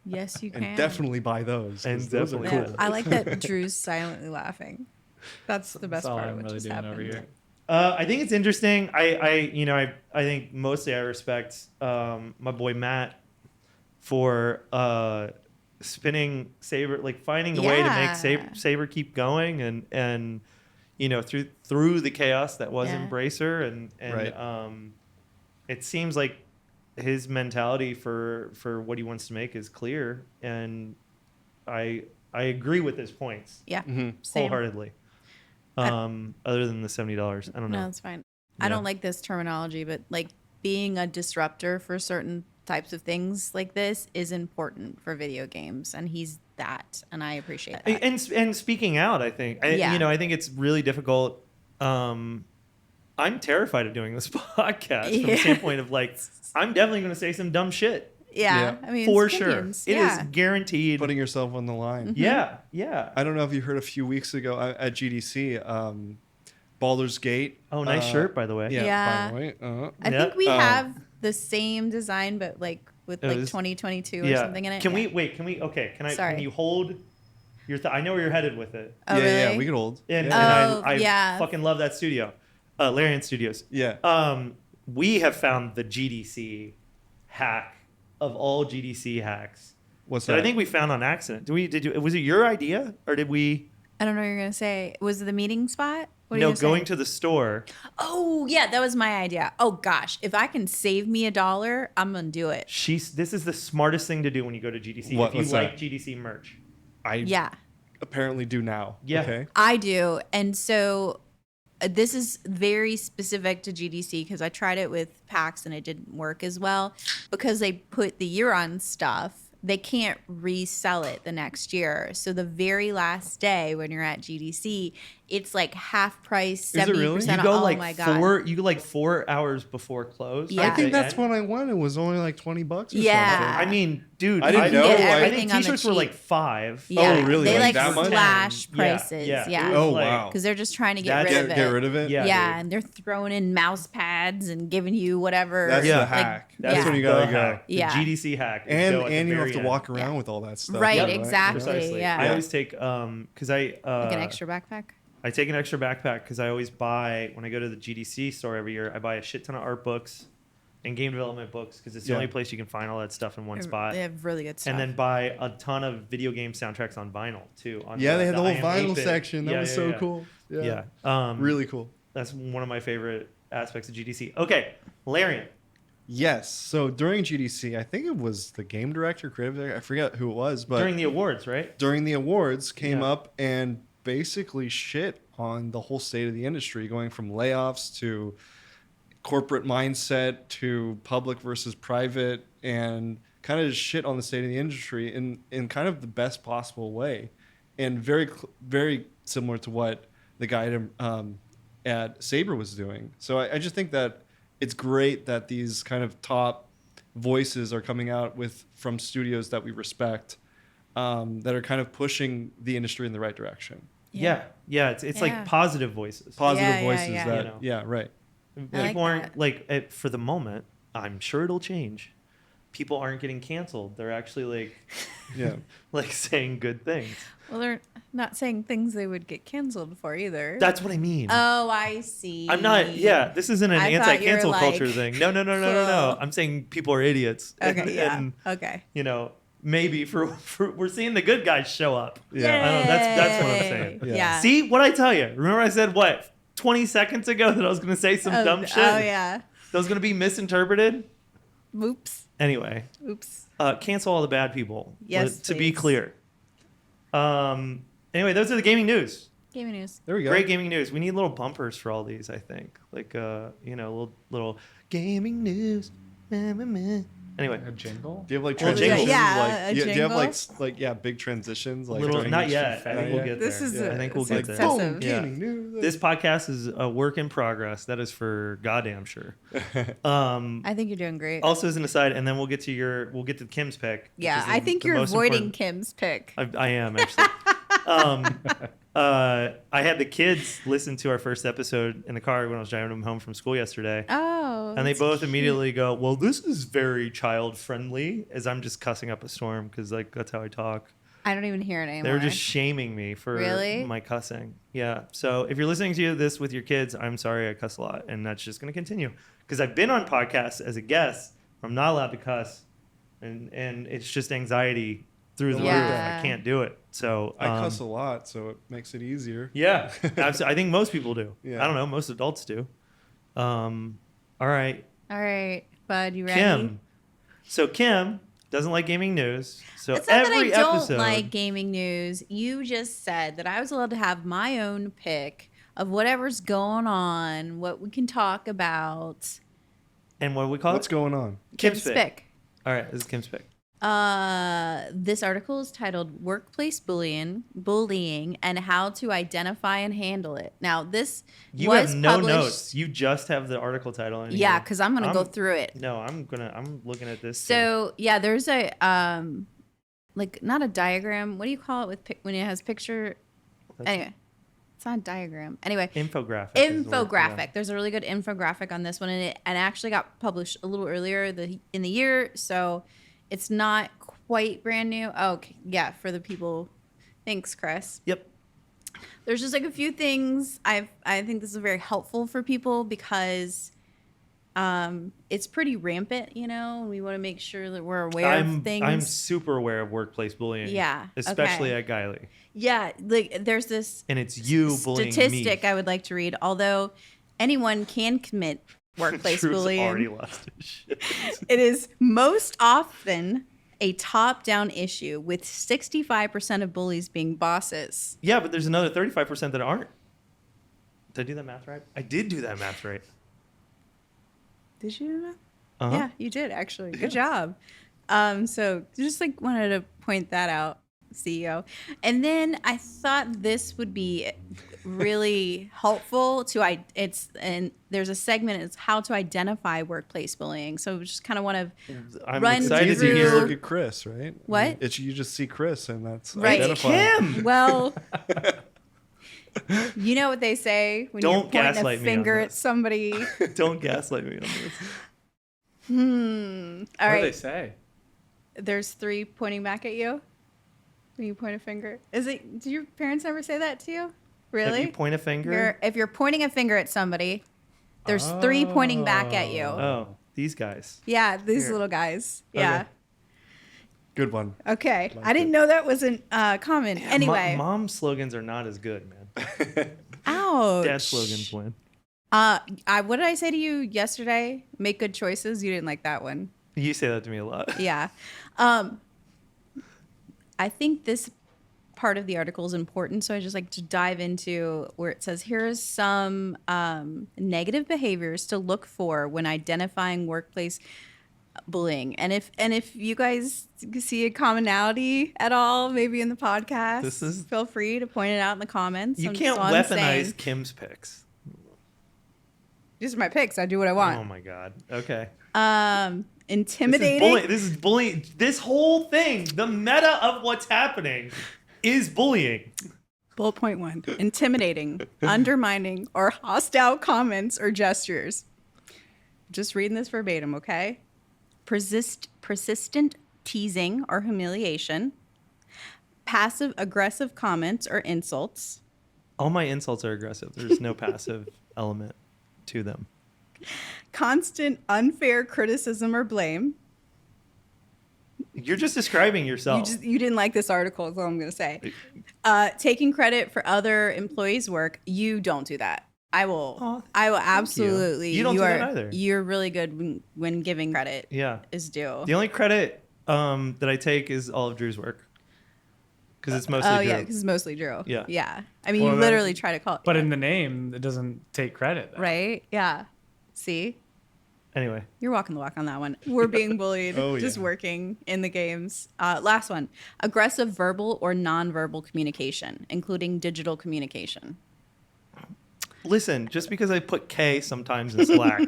Yes, you can. and definitely buy those. 'cause And those are definitely Yeah, cool. I like that Drew's silently laughing. That's the best That's all part I'm of what really just doing happened. over here. I think it's interesting. I think mostly I respect my boy Matt for spinning Saber, like finding a way to Yeah. make Saber keep going, and through the chaos that was Yeah. Embracer, and Right. it seems like his mentality for what he wants to make is clear, and I agree with his points Yeah. Mhm. Same. wholeheartedly. Other than the $70, I don't know. No, it's fine. I Yeah. don't like this terminology, but like being a disruptor for certain types of things like this is important for video games, and he's that, and I appreciate that. And speaking out, I think Yeah. I think it's really difficult. I'm terrified of doing this podcast from the Yeah. standpoint of like I'm definitely going to say some dumb shit yeah, Yeah. I mean, for it's sure. opinions. It is Yeah. guaranteed. Putting yourself on the line. Yeah, yeah. I don't know if you heard a few weeks ago at GDC, Baldur's Gate. Oh, nice shirt, by the way. Yeah, Yeah. by the way. I Yeah. think we Um, have the same design, but like with It like was- 2022 or Yeah. something in it. Can Yeah. we wait? Can we? Okay. Can Sorry. you hold your? I know where you're headed with it, Oh, yeah, really? yeah, we could hold. and, yeah. and I yeah. fucking love that studio, Larian Studios. Yeah. We have found the GDC hack of all GDC hacks. What's That that? I think we found on accident. Was it your idea or did we? I don't know what you're gonna say. Was it the meeting spot? What are No, you gonna going say? to the store. Oh yeah, that was my idea. Oh gosh, if I can save me $1, I'm gonna do it. This is the smartest thing to do when you go to GDC. What- if you what's like that? GDC merch. I Yeah, apparently do now. Yeah. Okay. I do. And so this is very specific to GDC because I tried it with PAX and it didn't work as well because they put the year-on stuff. They can't resell it the next year. So the very last day when you're at GDC, it's like half price, it really? 70%. You go Oh like my God. 4 hours before close. Yeah. I at think the that's end. when I went. It was only like $20 or Yeah. something. I mean, dude, I didn't I know. know. You get I everything think on the t-shirts were cheap. like $5. Yeah, really? They Like like that much? slash Yeah, prices. yeah. Yeah. It was Oh, like- wow. Because they're just trying to get That's- rid of it. Get rid of it? Yeah. Yeah, dude. and they're throwing in mouse pads and giving you whatever. That's Yeah. the Like, hack. That's Yeah. when you the gotta go. hack. The Yeah. GDC hack. is And go at the you have very to end. walk around Yeah. with all that stuff. Right, yeah, exactly. Precisely. Yeah. I always take because I Like an extra backpack. I take an extra backpack because I always buy, when I go to the GDC store every year, I buy a shit ton of art books and game development books because it's the Yeah. only place you can find all that stuff in one spot. They have really good stuff. And then buy a ton of video game soundtracks on vinyl too. On Yeah, they had the whole IM vinyl 8-bit. section. That Yeah, was yeah, so yeah. cool. Yeah. Really cool. That's one of my favorite aspects of GDC. Okay, Larian. Yes. So during GDC, I think it was the game director, creative director, I forget who it was, but During the awards, right? during the awards came Yeah. up and basically shit on the whole state of the industry, going from layoffs to corporate mindset to public versus private, and kind of just shit on the state of the industry in kind of the best possible way, and very similar to what the guy at Saber was doing. So I just think that it's great that these kind of top voices are coming out from studios that we respect, that are kind of pushing the industry in the right direction. Yeah. It's Yeah. like positive voices. Positive Yeah, voices yeah. that, You know. yeah, right. I like People aren't that. like for the moment. I'm sure it'll change. People aren't getting canceled. They're actually Yeah. like saying good things. Well, they're not saying things they would get canceled for either. That's what I mean. Oh, I see. I'm not. Yeah, this isn't an I thought you were anti-cancel culture like, thing. No. cool. I'm saying people are idiots. Okay, yeah. And, Okay. you know, maybe for we're seeing the good guys show up. Yeah. I don't know, that's what I'm saying. Yay. Yeah. Yeah. See what I tell you? Remember I said what 20 seconds ago that I was going to say some dumb shit. Oh, yeah. That was going to be misinterpreted. Oops. Anyway, Oops. cancel all the bad people. Yes, To be please. clear. Anyway, those are the gaming news. Gaming news. There we go. Great gaming news. We need little bumpers for all these, I think. Like, little gaming news. Meh, meh, meh. Anyway, A jingle? Do you have like Well, transitions? yeah, a do you have jingle? like big transitions? Like little, during not each- yet. I think we'll get there. This is I think we'll it's get there. excessive. Boom, Yeah. gaming news. This podcast is a work in progress. That is for goddamn sure. I think you're doing great. Also, as an aside, and then we'll get to Kim's pick. which yeah, is I think the you're most avoiding important- Kim's pick. I am actually. I had the kids listen to our first episode in the car when I was driving them home from school yesterday. Oh. And they that's both cute. immediately go, "Well, this is very child friendly," as I'm just cussing up a storm because like that's how I talk. I don't even hear it anymore. They were just shaming me for Really? my cussing. Yeah. So if you're listening to this with your kids, I'm sorry I cuss a lot, and that's just going to continue because I've been on podcasts as a guest. I'm not allowed to cuss, and it's just anxiety through the Yeah. roof. I can't do it. So I cuss a lot, so it makes it easier. Yeah, absolutely. I think most people do. Yeah. I don't know. Most adults do. All right, All right, bud, you ready? Kim. So Kim doesn't like gaming news. So It's not that I every don't episode, like gaming news. You just said that I was allowed to have my own pick of whatever's going on, what we can talk about. and what do we call What's it? going on? Kim's pick. All right, this is Kim's pick. This article is titled "Workplace Bullying and How to Identify and Handle It." Now, this You was have no published. notes. You just have the article title. In Yeah, here. because I'm gonna go through it. No, I'm looking at this. So yeah, there's a like not a diagram. What do you call it with when it has picture? That's- Anyway, it's not a diagram. Anyway, infographic. is the word, infographic. yeah. There's a really good infographic on this one, and it actually got published a little earlier in the year, so it's not quite brand new. Oh, okay. Yeah, for the people. Thanks, Chris. Yep. There's just like a few things I think this is very helpful for people because it's pretty rampant, and we want to make sure that we're aware of things. I'm super aware of workplace bullying. Yeah, Especially okay. at Gylee. Yeah, like there's this And it's you bullying statistic me. I would like to read. Although anyone can commit workplace Drew's bullying, already lost his shit. it is most often a top-down issue, with 65% of bullies being bosses. Yeah, but there's another 35% that aren't. Did I do that math right? I did do that math right. Did you do that? Uh-huh. Yeah, you did actually. Good job. So just like wanted to point that out, CEO. And then I thought this would be really helpful and there's a segment, it's how to identify workplace bullying. So we just kind of want to I'm Run excited It's to easy to just hear. look at Chris, right? What? It's you just see Chris, and that's Right. identifying. Kim! well, you know what they say when Don't you're pointing a gaslight me on finger at this. somebody. Don't gaslight me on this. All What do they right. say? There's 3 pointing back at you when you point a finger. Do your parents ever say that to you? Really? If you point a finger. If you're pointing a finger at somebody, there's 3 pointing back at you. Oh, these guys. Yeah, these Here. little guys. Yeah. Good one. Okay. Like I didn't it. know that wasn't common. Anyway. Mom slogans are not as good, man. Ouch. Dad slogans win. What did I say to you yesterday? Make good choices. You didn't like that one. You say that to me a lot. Yeah. I think this part of the article is important, so I just like to dive into where it says here's some negative behaviors to look for when identifying workplace bullying. And if you guys see a commonality at all, maybe in the podcast, feel free to point it out in the comments. You I'm can't just weaponize saying. Kim's picks. These are my picks. I do what I want. Oh my god. Okay. Intimidating. This is bullying. This whole thing, the meta of what's happening, is bullying. Bullet point 1. Intimidating, undermining, or hostile comments or gestures. Just reading this verbatim, okay? Persistent teasing or humiliation. Passive aggressive comments or insults. All my insults are aggressive. There's no passive element to them. Constant unfair criticism or blame. You're just describing yourself. You didn't like this article, is all I'm going to say. Taking credit for other employees' work. You don't do that. I will absolutely. You don't do that either. You're really good when giving credit. Yeah. Is due. The only credit that I take is all of Drew's work. Because it's mostly Drew. yeah, because it's mostly Drew. Yeah. Yeah. I mean, Well, you literally try to call it. But in the name, it doesn't take credit. Right? Yeah. See? Anyway. You're walking the walk on that one. We're being bullied, just yeah. working in the games. Last one. Aggressive verbal or nonverbal communication, including digital communication. Listen, just because I put K sometimes in Slack.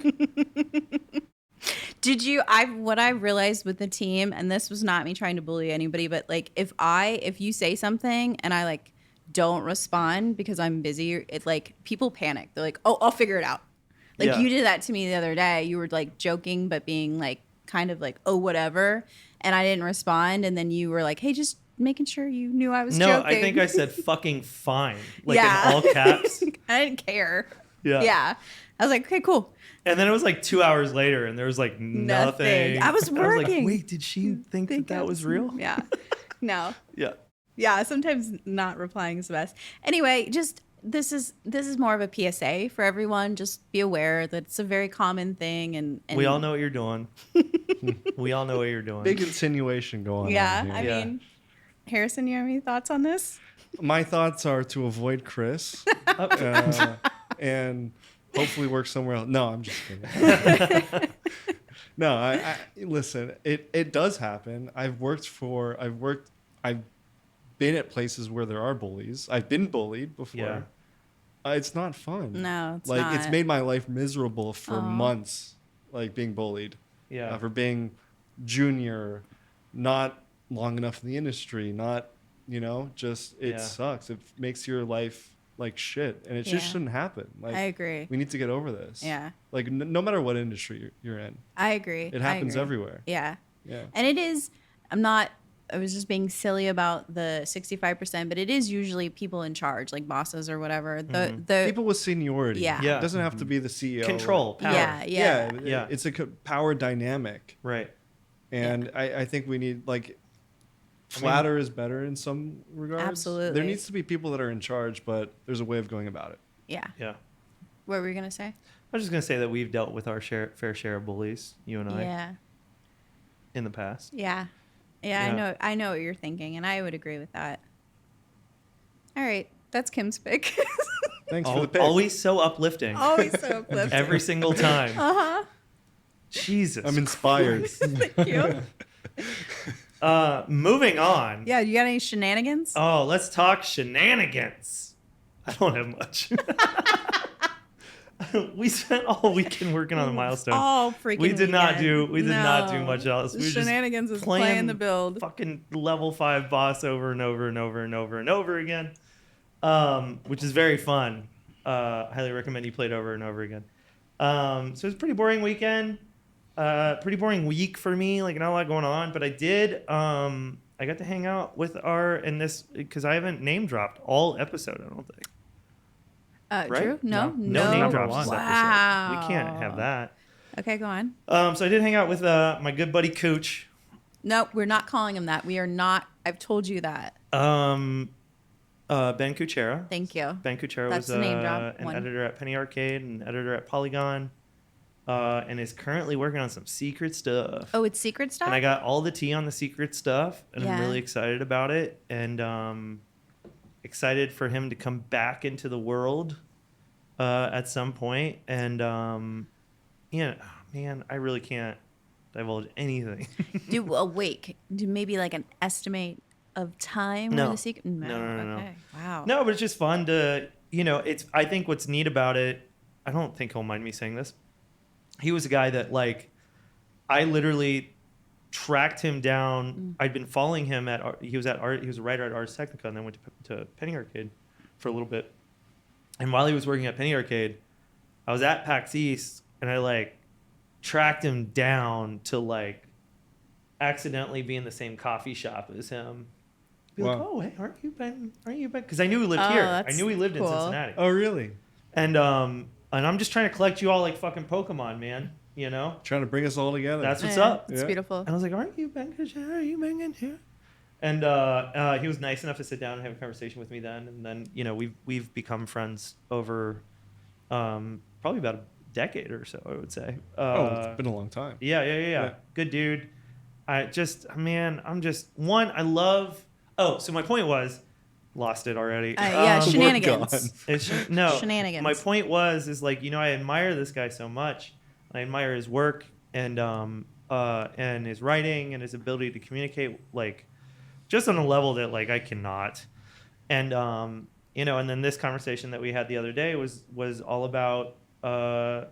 What I realized with the team, and this was not me trying to bully anybody, but like if you say something and I like don't respond because I'm busy, it like people panic. They're like, "Oh, I'll figure it out." Like Yeah. you did that to me the other day. You were like joking but being like kind of like, "Oh, whatever." And I didn't respond, and then you were like, "Hey, just making sure you knew I was No, joking." I think I said fucking fine. Like Yeah. in all caps. I didn't care. Yeah. Yeah. I was like, "Okay, cool." And then it was like 2 hours later and there was like nothing. I was working. I was like, wait, did she think that was real? Yeah. No. Yeah. Yeah, sometimes not replying is the best. Anyway, just this is more of a PSA for everyone. Just be aware that it's a very common thing, and We all know what you're doing. We all know what you're doing. Big insinuation going Yeah, on here. I Yeah. mean, Harrison, you have any thoughts on this? My thoughts are to avoid Chris and hopefully work somewhere else. No, I'm just kidding. No, I listen. It does happen. I've been at places where there are bullies. I've been bullied before. Yeah. It's not fun. No, it's like not. it's made my life miserable for months. Like being bullied. Yeah. For being junior, not long enough in the industry, not just it Yeah. sucks. It makes your life like shit, and it just Yeah. shouldn't happen. Like I agree. we need to get over this. Yeah, Like no matter what industry you're in, I agree. it happens everywhere. Yeah, Yeah. and it is. I was just being silly about the 65%, but it is usually people in charge, like bosses or whatever. The People with seniority. Yeah. Yeah. It doesn't have to be the CEO. Control, power. Yeah. Yeah. It's a power dynamic. Right. And I think we need flatter is better in some regards. Absolutely. There needs to be people that are in charge, but there's a way of going about it. yeah. Yeah. What were you gonna say? I was just going to say that we've dealt with our fair share of bullies, you and I, Yeah. in the past. Yeah. Yeah. I know what you're thinking, and I would agree with that. All right, that's Kim's pick. Thanks for the pick. Always so uplifting. Always so uplifting. Every single time. Uh-huh. Jesus. I'm inspired. Thank you. Moving on. Yeah, you got any shenanigans? Oh, let's talk shenanigans. I don't have much. We spent all weekend working on the milestone. All freaking We did not weekend. not do No. much else. We were just Shenanigans is playing the build. Fucking level 5 boss over and over and over and over and over again, which is very fun. Highly recommend you play it over and over again. So it was a pretty boring weekend. Pretty boring week for me. Like not a lot going on, but I did. I got to hang out with because I haven't name dropped all episode. I don't think. right? True? No No name Number drops one. this episode. Wow. We can't have that. Okay, go on. So I did hang out with my good buddy Cooch. No, we're not calling him that. We are not. I've told you that. Ben Kuchera. Thank you. Ben Kuchera That's was the name drop. an One. editor at Penny Arcade and editor at Polygon, and is currently working on some secret stuff. Oh, it's secret stuff? And I got all the tea on the secret stuff, and I'm Yeah. really excited about it, and excited for him to come back into the world at some point. And man, I really can't divulge anything. Do maybe like an estimate of time? No. Or the secret? No. Okay. Wow. No, but it's just fun to, it's, I think what's neat about it, I don't think he'll mind me saying this. He was a guy that, like, I literally tracked him down. I'd been following him he was a writer at Ars Technica, and then went to Penny Arcade for a little bit. And while he was working at Penny Arcade, I was at PAX East, and I, like, tracked him down to, like, accidentally be in the same coffee shop as him. Be like, Wow. oh, hey, aren't you Ben? Because I knew he lived Oh, here. I that's knew he lived cool. in Cincinnati. Oh, really? And I'm just trying to collect you all like fucking Pokemon, man. Trying to bring us all together. That's what's Yeah, up. It's Yeah. beautiful. And I was like, aren't you Ben Kuchera? Are you Ben in here? And he was nice enough to sit down and have a conversation with me then. And then, we've become friends over probably about a decade or so, I would say. It's been a long time. Yeah. Yeah. Good dude. I love. Oh, so my point was, lost it already. Yeah, we're shenanigans. No. Shenanigans. My point is like, I admire this guy so much. I admire his work and his writing and his ability to communicate, like, just on a level that, like, I cannot. And and then this conversation that we had the other day was all about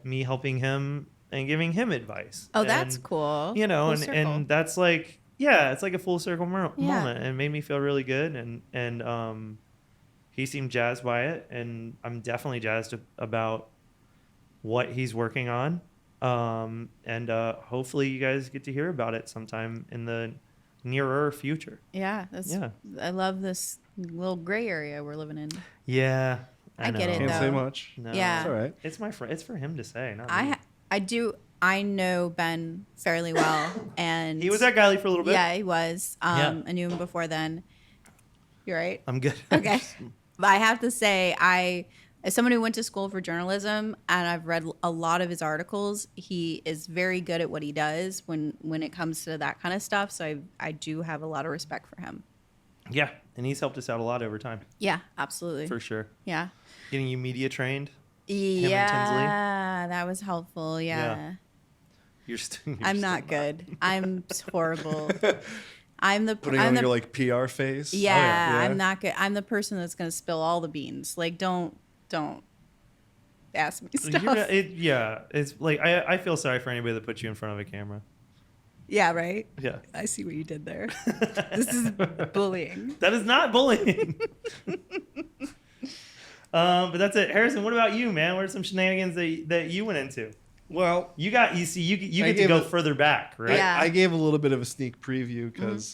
me helping him and giving him advice. Oh, And, that's cool. You know, Full circle. and that's like, yeah, it's like a full circle moment. Yeah. And it made me feel really good. And he seemed jazzed by it. And I'm definitely jazzed about what he's working on. And hopefully you guys get to hear about it sometime in the nearer future. Yeah, Yeah. I love this little gray area we're living in. Yeah. I get it, Can't say though. much. No. Yeah. It's all right. It's my friend. It's for him to say. Not me. I know Ben fairly well, and He was at Gylee for a little bit. Yeah, he was. Yeah. I knew him before then. You're right. I'm good. Okay. But I have to say, as someone who went to school for journalism and I've read a lot of his articles, he is very good at what he does when it comes to that kind of stuff. So I do have a lot of respect for him. Yeah. And he's helped us out a lot over time, Yeah, absolutely. for sure. Yeah. Getting you media trained. and Tinsley? Yeah, that was helpful. Yeah. I'm not good. I'm horrible. Putting on your like PR face. Yeah, I'm not good. I'm the person that's gonna spill all the beans. Like, don't ask me stuff. It's like I feel sorry for anybody that puts you in front of a camera. Yeah, right. Yeah. I see what you did there. This is bullying. That is not bullying. But that's it. Harrison, what about you, man? What are some shenanigans that you went into? Well, You get to gave go a- further back, right? Yeah. I gave a little bit of a sneak preview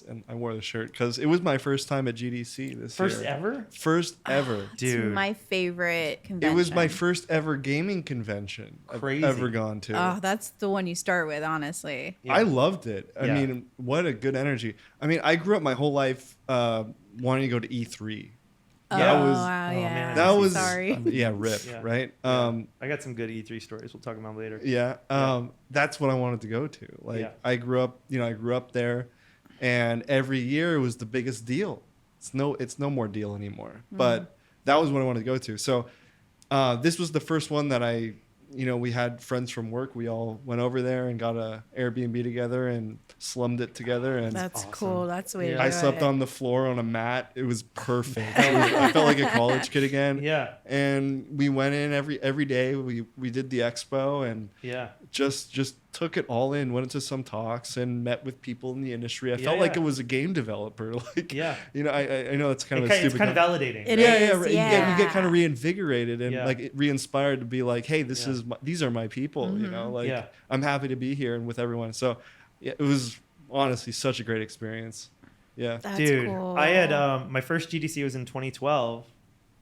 and I wore the shirt because it was my first time at GDC this First year. ever? First ever. Dude. It's my favorite convention. It was my first ever gaming convention Crazy. I've ever gone to. Oh, that's the one you start with, honestly. Yeah. I loved it. I Yeah. mean, what a good energy. I mean, I grew up my whole life wanting to go to E3. Oh, That was- wow, oh, yeah. man. That was Sorry. yeah, rip, Yeah. right? Yeah. I got some good E3 stories. We'll talk about later. Yeah. That's what I wanted to go to. Like Yeah. I grew up there, and every year it was the biggest deal. It's no more deal anymore. But that was what I wanted to go to. So this was the first one that we had friends from work. We all went over there and got a Airbnb together and slummed it together. And That's awesome. cool. That's the way to Yeah. do I it. slept on the floor on a mat. It was perfect. I felt like a college kid again. Yeah. And we went in every day. We did the expo and Yeah. just took it all in. Went into some talks and met with people in the industry. I Yeah, felt like yeah. it was a game developer. Like Yeah. I know it's kind of a It's stupid. kind of validating. It yeah, is, yeah, right. You get kind yeah. of reinvigorated and Yeah. like re-inspired to be like, hey, Yeah. these are my people. You know, like Yeah. I'm happy to be here and with everyone. So yeah, it was honestly such a great experience. Yeah. That's Dude, cool. I had my first GDC was in 2012,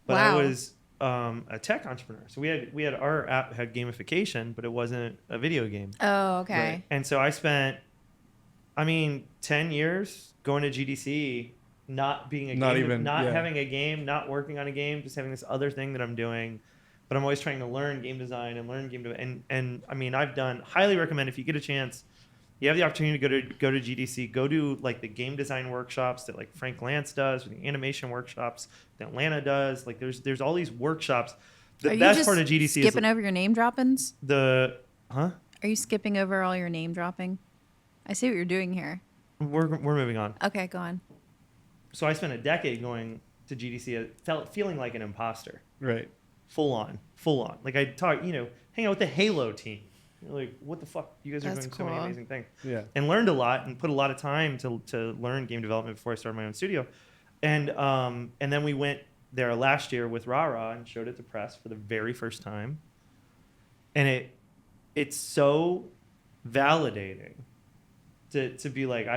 but I Wow. was a tech entrepreneur. So we had our app had gamification, but it wasn't a video game. Oh, okay. Right. And so I spent, 10 years going to GDC, not being a Not game, even- not yeah. having a game, not working on a game, just having this other thing that I'm doing. But I'm always trying to learn game design and learn game design. And I've done, highly recommend if you get a chance, you have the opportunity to go to GDC, go do like the game design workshops that like Frank Lance does, or the animation workshops that Atlanta does. Like there's all these workshops. The Are you best just part of GDC is skipping over your name droppings? Huh? Are you skipping over all your name dropping? I see what you're doing here. We're moving on. Okay, go on. So I spent a decade going to GDC, feeling like an imposter. Right. Full on. Like I talk, hang out with the Halo team. You're like, what the fuck? You guys are That's doing so many cool. amazing things. Yeah. And learned a lot and put a lot of time to learn game development before I started my own studio. And then we went there last year with Rah and showed it to press for the very first time. And it's so validating to be like,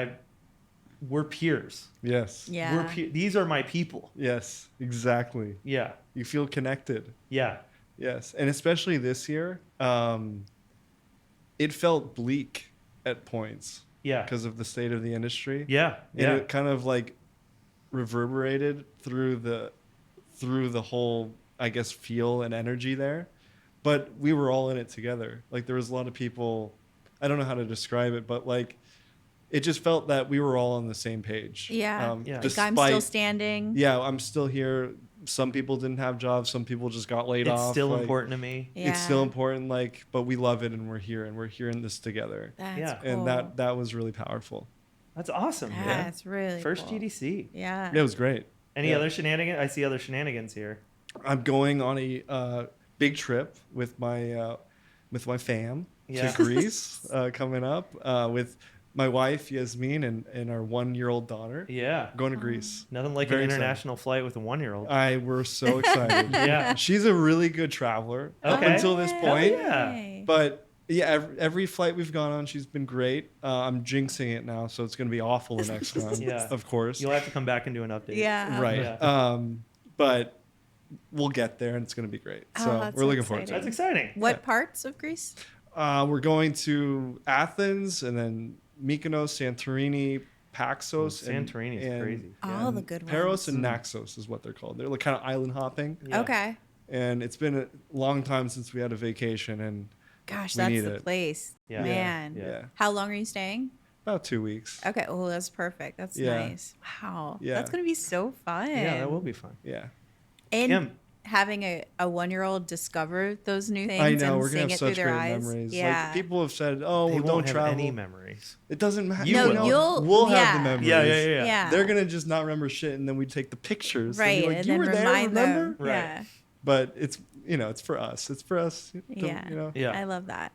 we're peers. Yes. Yeah. These are my people. Yes. Exactly. Yeah. You feel connected. Yeah. Yes. And especially this year, it felt bleak at points Yeah. because of the state of the industry. Yeah. And Yeah. it kind of like reverberated through the whole, I guess, feel and energy there. But we were all in it together. Like there was a lot of people, I don't know how to describe it, but like it just felt that we were all on the same page. Yeah. Yeah. Like I'm still standing. Yeah, I'm still here. Some people didn't have jobs. Some people just got laid It's off. still like, important to me. Yeah. It's still important, like, but we love it and we're here in this together. That's Yeah. cool. And that was really powerful. That's awesome, man. That's really First cool. GDC. Yeah. It was great. Any Yeah. other shenanigans? I see other shenanigans here. I'm going on a big trip with my fam Yeah. to Greece coming up with my wife Yasmin and our 1-year-old daughter. Yeah. Going to Greece. Nothing like Very an excited. international flight with a 1-year-old. We're so excited. Yeah. She's a really good traveler up Okay. until this Yay. point. Yeah. But yeah, every flight we've gone on, she's been great. I'm jinxing it now, so it's going to be awful the next time, Yeah. of course. You'll have to come back and do an update. Yeah. Right. Yeah. But we'll get there, and it's going to be great. Oh, So that's we're so looking forward to That's it. exciting. What parts of Greece? We're going to Athens, and then Mykonos, Santorini, Paxos. Santorini is crazy. All the good Paros ones. and Naxos is what they're called. They're like kind of island hopping. Yeah. Okay. And it's been a long time since we had a vacation, and Gosh, We that's need the it. place. Yeah. Man. Yeah. yeah, How long are you staying? about 2 weeks. Okay. Oh, that's perfect. That's Yeah. nice. Wow. Yeah. That's going to be so fun. Yeah, that will be fun. Yeah. And Kim. having a 1-year-old discover those new things I know, and we're seeing gonna have it through such their great eyes. memories. Yeah. Like people have said, "Oh, They well, won't don't have travel." any memories. It doesn't matter. You no, will. you'll We'll yeah. have the memories. Yeah. They're gonna just not remember shit, and then we take the pictures. Right. And, be like, and you then were there, remind remember? them. Right. Yeah. But it's it's for us. It's for us. To, Yeah. Yeah. I love that.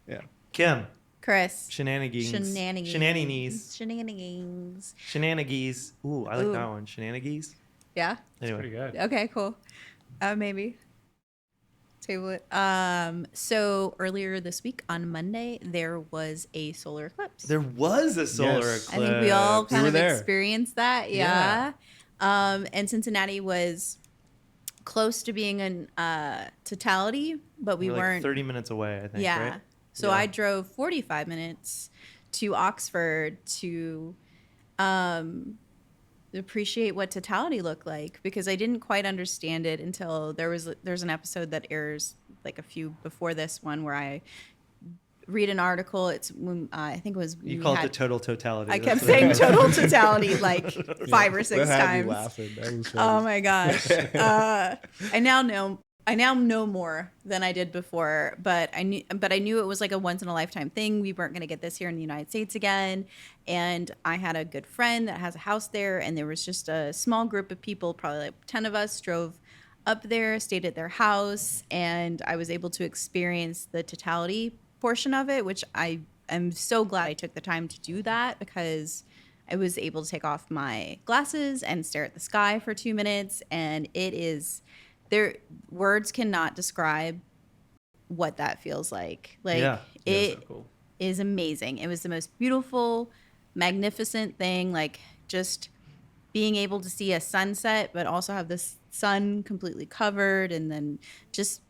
Yeah. Kim. Chris. Shenanigans. Shenanigans. Shenanigans. Shenanigans. Shenanigans. Ooh, I like Ooh. that one. Shenanigans. Yeah. Anyway. Pretty good. Okay, cool. Maybe. Table it. So earlier this week on Monday, there was a solar eclipse. There was a solar Yes. eclipse. I think we all We kind were of there. experienced that. Yeah. And Cincinnati was close to being an totality, but we We're like weren't. 30 minutes away, I think. Yeah. Right? So Yeah. I drove 45 minutes to Oxford to appreciate what totality looked like, because I didn't quite understand it until there's an episode that airs like a few before this one where I read an article. It's when I think it was You we call it had- the total totality. I That's kept what- saying total totality like 5 or 6 that had me times. laughing. That was Oh funny. my gosh. I now know more than I did before, but I knew it was like a once in a lifetime thing. We weren't going to get this here in the United States again. And I had a good friend that has a house there, and there was just a small group of people, probably like 10 of us, drove up there, stayed at their house, and I was able to experience the totality portion of it, which I am so glad I took the time to do that, because I was able to take off my glasses and stare at the sky for 2 minutes, and it is there. Words cannot describe what that feels like. Like Yeah. it So cool. is amazing. It was the most beautiful, magnificent thing. Like just being able to see a sunset, but also have this sun completely covered, and then just,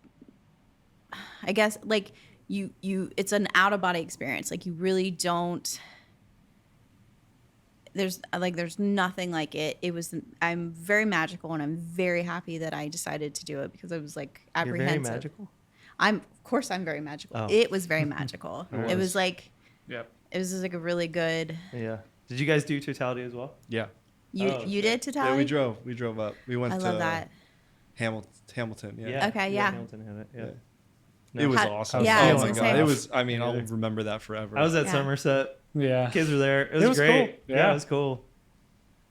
I guess, like you it's an out of body experience. Like you really don't. There's nothing like it. I'm very magical, and I'm very happy that I decided to do it because I was like You're apprehensive. very magical. Of course I'm very magical. Oh. It was very magical. It was like, Yep. it was just like a really good. Yeah. Did you guys do totality as well? Yeah. You Oh, you shit. did to Yeah, tally? we drove up. We went I to love that. Hamilton. Yeah. Okay, yeah. Hamilton had it. Yeah. Yeah. It was How- awesome. yeah, I oh was my gonna god. say. It was. I mean, I'll Either. remember that forever. I was at Yeah. Somerset. Yeah. Kids were there. It was was great. cool. Yeah, Yeah. it was cool.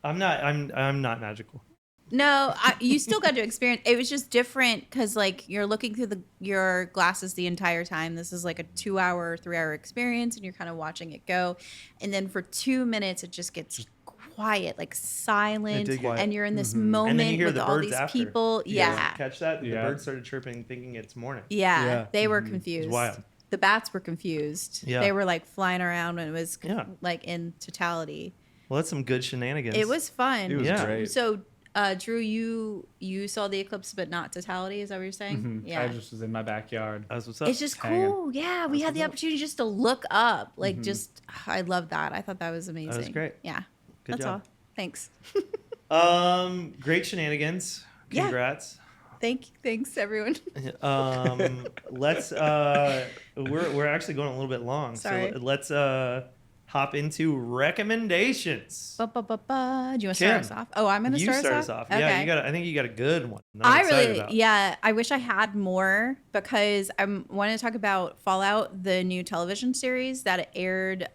I'm not magical. No, you still got to experience. It was just different because like you're looking through your glasses the entire time. This is like a 2-hour, 3-hour experience, and you're kind of watching it go. And then for 2 minutes, it just gets quiet, like silent, did quiet. and you're in this And moment then you hear with the all birds these after. people. You guys Yeah. catch that? The Yeah. birds started chirping, thinking it's morning. Yeah, Yeah. they were confused. wild. The bats were confused. Yeah. They were like flying around when it was Yeah. like in totality. Well, that's some good shenanigans. It was fun. It was Yeah. great. So, Drew, you saw the eclipse, but not totality. Is that what you're saying? Mhm. Yeah. I just was in my backyard. That's what's up. It's just hanging. cool. Yeah, we had the opportunity just to look up. Like, just, I love that. I thought that was amazing. great. Yeah. Good That's job. all. Thanks. Great shenanigans. Yeah. Congrats. Thanks, everyone. Let's we're actually going a little bit long. Sorry. So let's hop into recommendations. Ba-ba-ba-ba. Do you want to Kim, start us off? Oh, I'm going to You start us off. Yeah, Okay. I think you got a good one. that I'm I excited really, about. yeah, I wish I had more because I wanted to talk about Fallout, the new television series that aired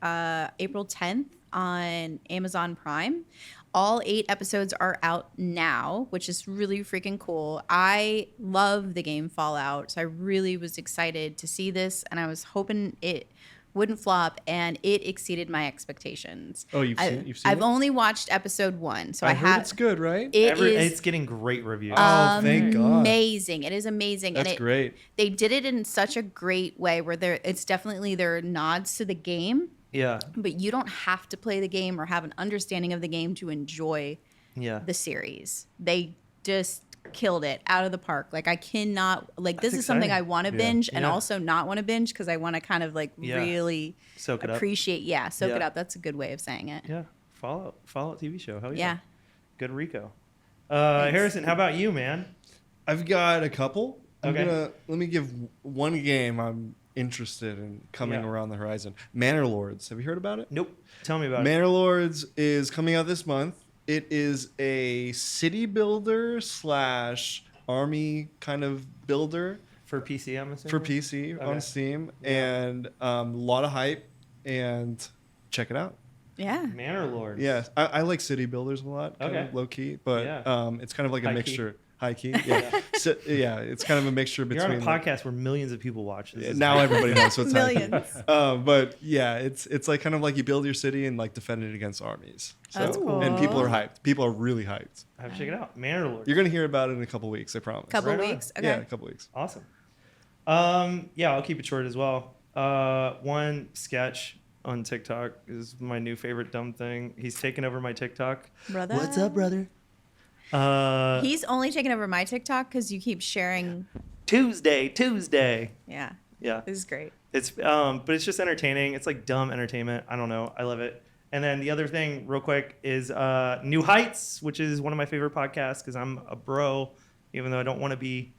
April 10th on Amazon Prime. All 8 episodes are out now, which is really freaking cool. I love the game Fallout, so I really was excited to see this, and I was hoping it wouldn't flop, and it exceeded my expectations. Oh, you've seen I've it? only watched episode 1, so I heard have. it's good, right? It's getting great reviews. Oh, thank God. Amazing! It is amazing, That's and great. they did it in such a great way where it's definitely their nods to the game, yeah. but you don't have to play the game or have an understanding of the game to enjoy Yeah. the series. They just killed it out of the park. Like I cannot, like this That's is something exciting. I want to Yeah. binge and Yeah. also not want to binge because I want to kind of like Yeah. really Soak it up. appreciate. Yeah, soak it Yeah. up. That's a good way of saying it. Yeah. Fallout TV show. Hell yeah. Yeah. Good Rico. Thanks. Harrison, how about you, man? I've got a couple. Okay. Let me give one game I'm interested in coming Yeah. around the horizon. Manor Lords. Have you heard about it? Nope. Tell me about it. Manor Lords is coming out this month. It is a city builder / army kind of builder For PC, I'm assuming. for PC Okay. on Steam, and a lot of hype. And check it out. Yeah. Manor Lords. Yeah, I like city builders a lot. Kind Okay. of low key, but Yeah. it's kind of like a High key. mixture. High key. Yeah. So, yeah, it's kind of a mixture You're on between. a podcast where millions of people watch. This is Now high- everybody knows what's happening. Millions. But yeah, it's like kind of like you build your city and like defend it against armies. So, That's cool. And people are hyped. People are really hyped. I have to check it out. Manor Lords. You're gonna hear about it in a couple weeks. I promise. Couple Right on. weeks. Okay. Yeah, a couple weeks. Awesome. Yeah, I'll keep it short as well. One sketch on TikTok is my new favorite dumb thing. He's taken over my TikTok. Brother. What's up, brother? He's only taken over my TikTok because you keep sharing. Tuesday. Yeah. Yeah. This is great. It's but it's just entertaining. It's like dumb entertainment. I don't know. I love it. And then the other thing, real quick, is New Heights, which is one of my favorite podcasts because I'm a bro, even though I don't want to be.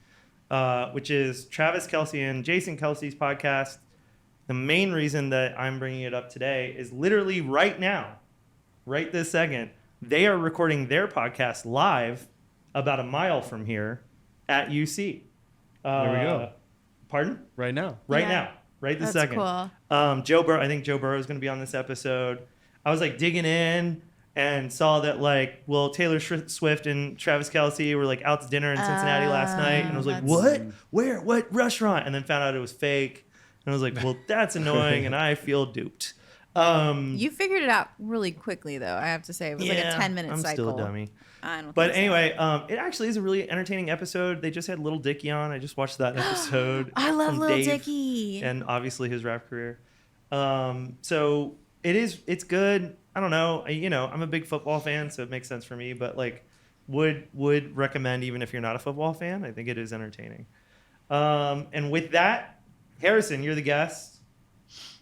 Which is Travis Kelce and Jason Kelsey's podcast. The main reason that I'm bringing it up today is literally right now, right this second, they are recording their podcast live about a mile from here at UC. There we go. Pardon? Right now. Right Yeah. now. Right this That's second. cool. Joe Burrow, I think Joe Burrow is going to be on this episode. I was like digging in and saw that like, well, Taylor Swift and Travis Kelce were like out to dinner in Cincinnati last night. And I was like, that's- what? Where? What restaurant? And then found out it was fake. And I was like, well, that's annoying. And I feel duped. You figured it out really quickly, though. I have to say, it was like a 10-minute I'm cycle. still a dummy. I don't But think so. anyway, it actually is a really entertaining episode. They just had Little Dicky on. I just watched that episode. I love from Little Dave Dicky. and obviously his rap career. So it's good. I don't know. I'm a big football fan, so it makes sense for me. But like would recommend, even if you're not a football fan. I think it is entertaining. And with that, Harrison, you're the guest.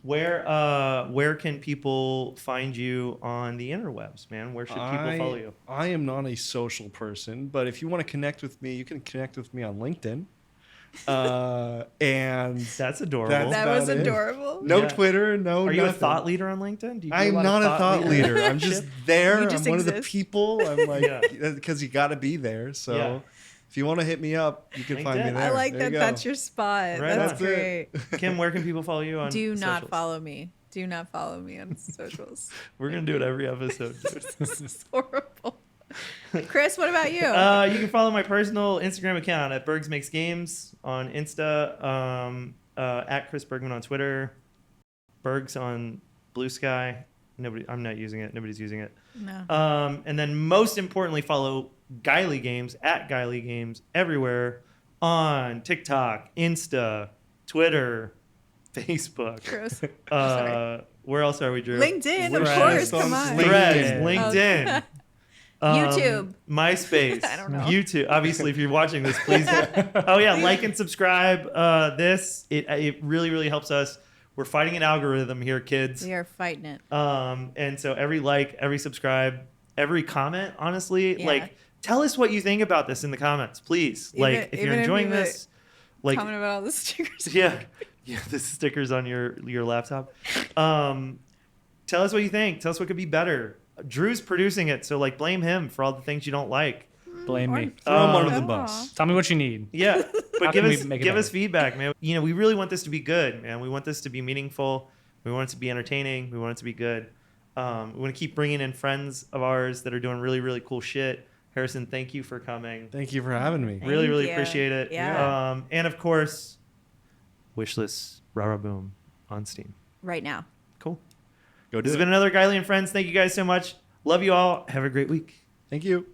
Where can people find you on the interwebs, man? Where should people follow you? I am not a social person, but if you want to connect with me, you can connect with me on LinkedIn. And That's adorable. That about was it. adorable. no Yeah. Twitter, no. Are you a nothing. thought leader on LinkedIn? Do you do I'm not a thought leader. I'm just there. You just I'm one of the exist. people. I'm like, Yeah. because you got to be there. So Yeah. if you want to hit me up, you can find me LinkedIn. there. I like There that. you go. That's your spot. Right That's on. great. Kim, where can people follow you on Do not socials? follow me. Do not follow me on socials. We're going to do it every episode. Dude. This is horrible. Chris, what about you? You can follow my personal Instagram account at Bergs Makes Games on Insta, at Chris Bergman on Twitter, Bergs on Blue Sky. I'm not using it. Nobody's using it. No. And then most importantly, follow Gylee Games at Gylee Games everywhere on TikTok, Insta, Twitter, Facebook. Gross. Sorry. Where else are we, Drew? LinkedIn, of Threads. course. Come on. Threads, LinkedIn. LinkedIn. YouTube. MySpace. I don't know. YouTube. Obviously, if you're watching this, please. Oh yeah, like and subscribe. It really really helps us. We're fighting an algorithm here, kids. We are fighting it. And so every like, every subscribe, every comment, honestly, Yeah. like tell us what you think about this in the comments, please. Even- Like if you're even if enjoying you, this, like Comment about all the stickers. yeah, the stickers on your laptop. Tell us what you think. Tell us what could be better. Drew's producing it, so like blame him for all the things you don't like. Blame Or- me. Throw him under Aw. the bus. Tell me what you need. Yeah, but How give can us we make it give us better? feedback, man. You know, we really want this to be good, man. We want this to be meaningful. We want it to be entertaining. We want it to be good. We want to keep bringing in friends of ours that are doing really really cool shit. Harrison, thank you for coming. Thank you for having me. Thank Really really you. appreciate it. Yeah. And of course, wishlist Rah Boom on Steam. Right now. Cool. Go do This has it. been another Gylee and Friends. Thank you guys so much. Love you all. Have a great week. Thank you.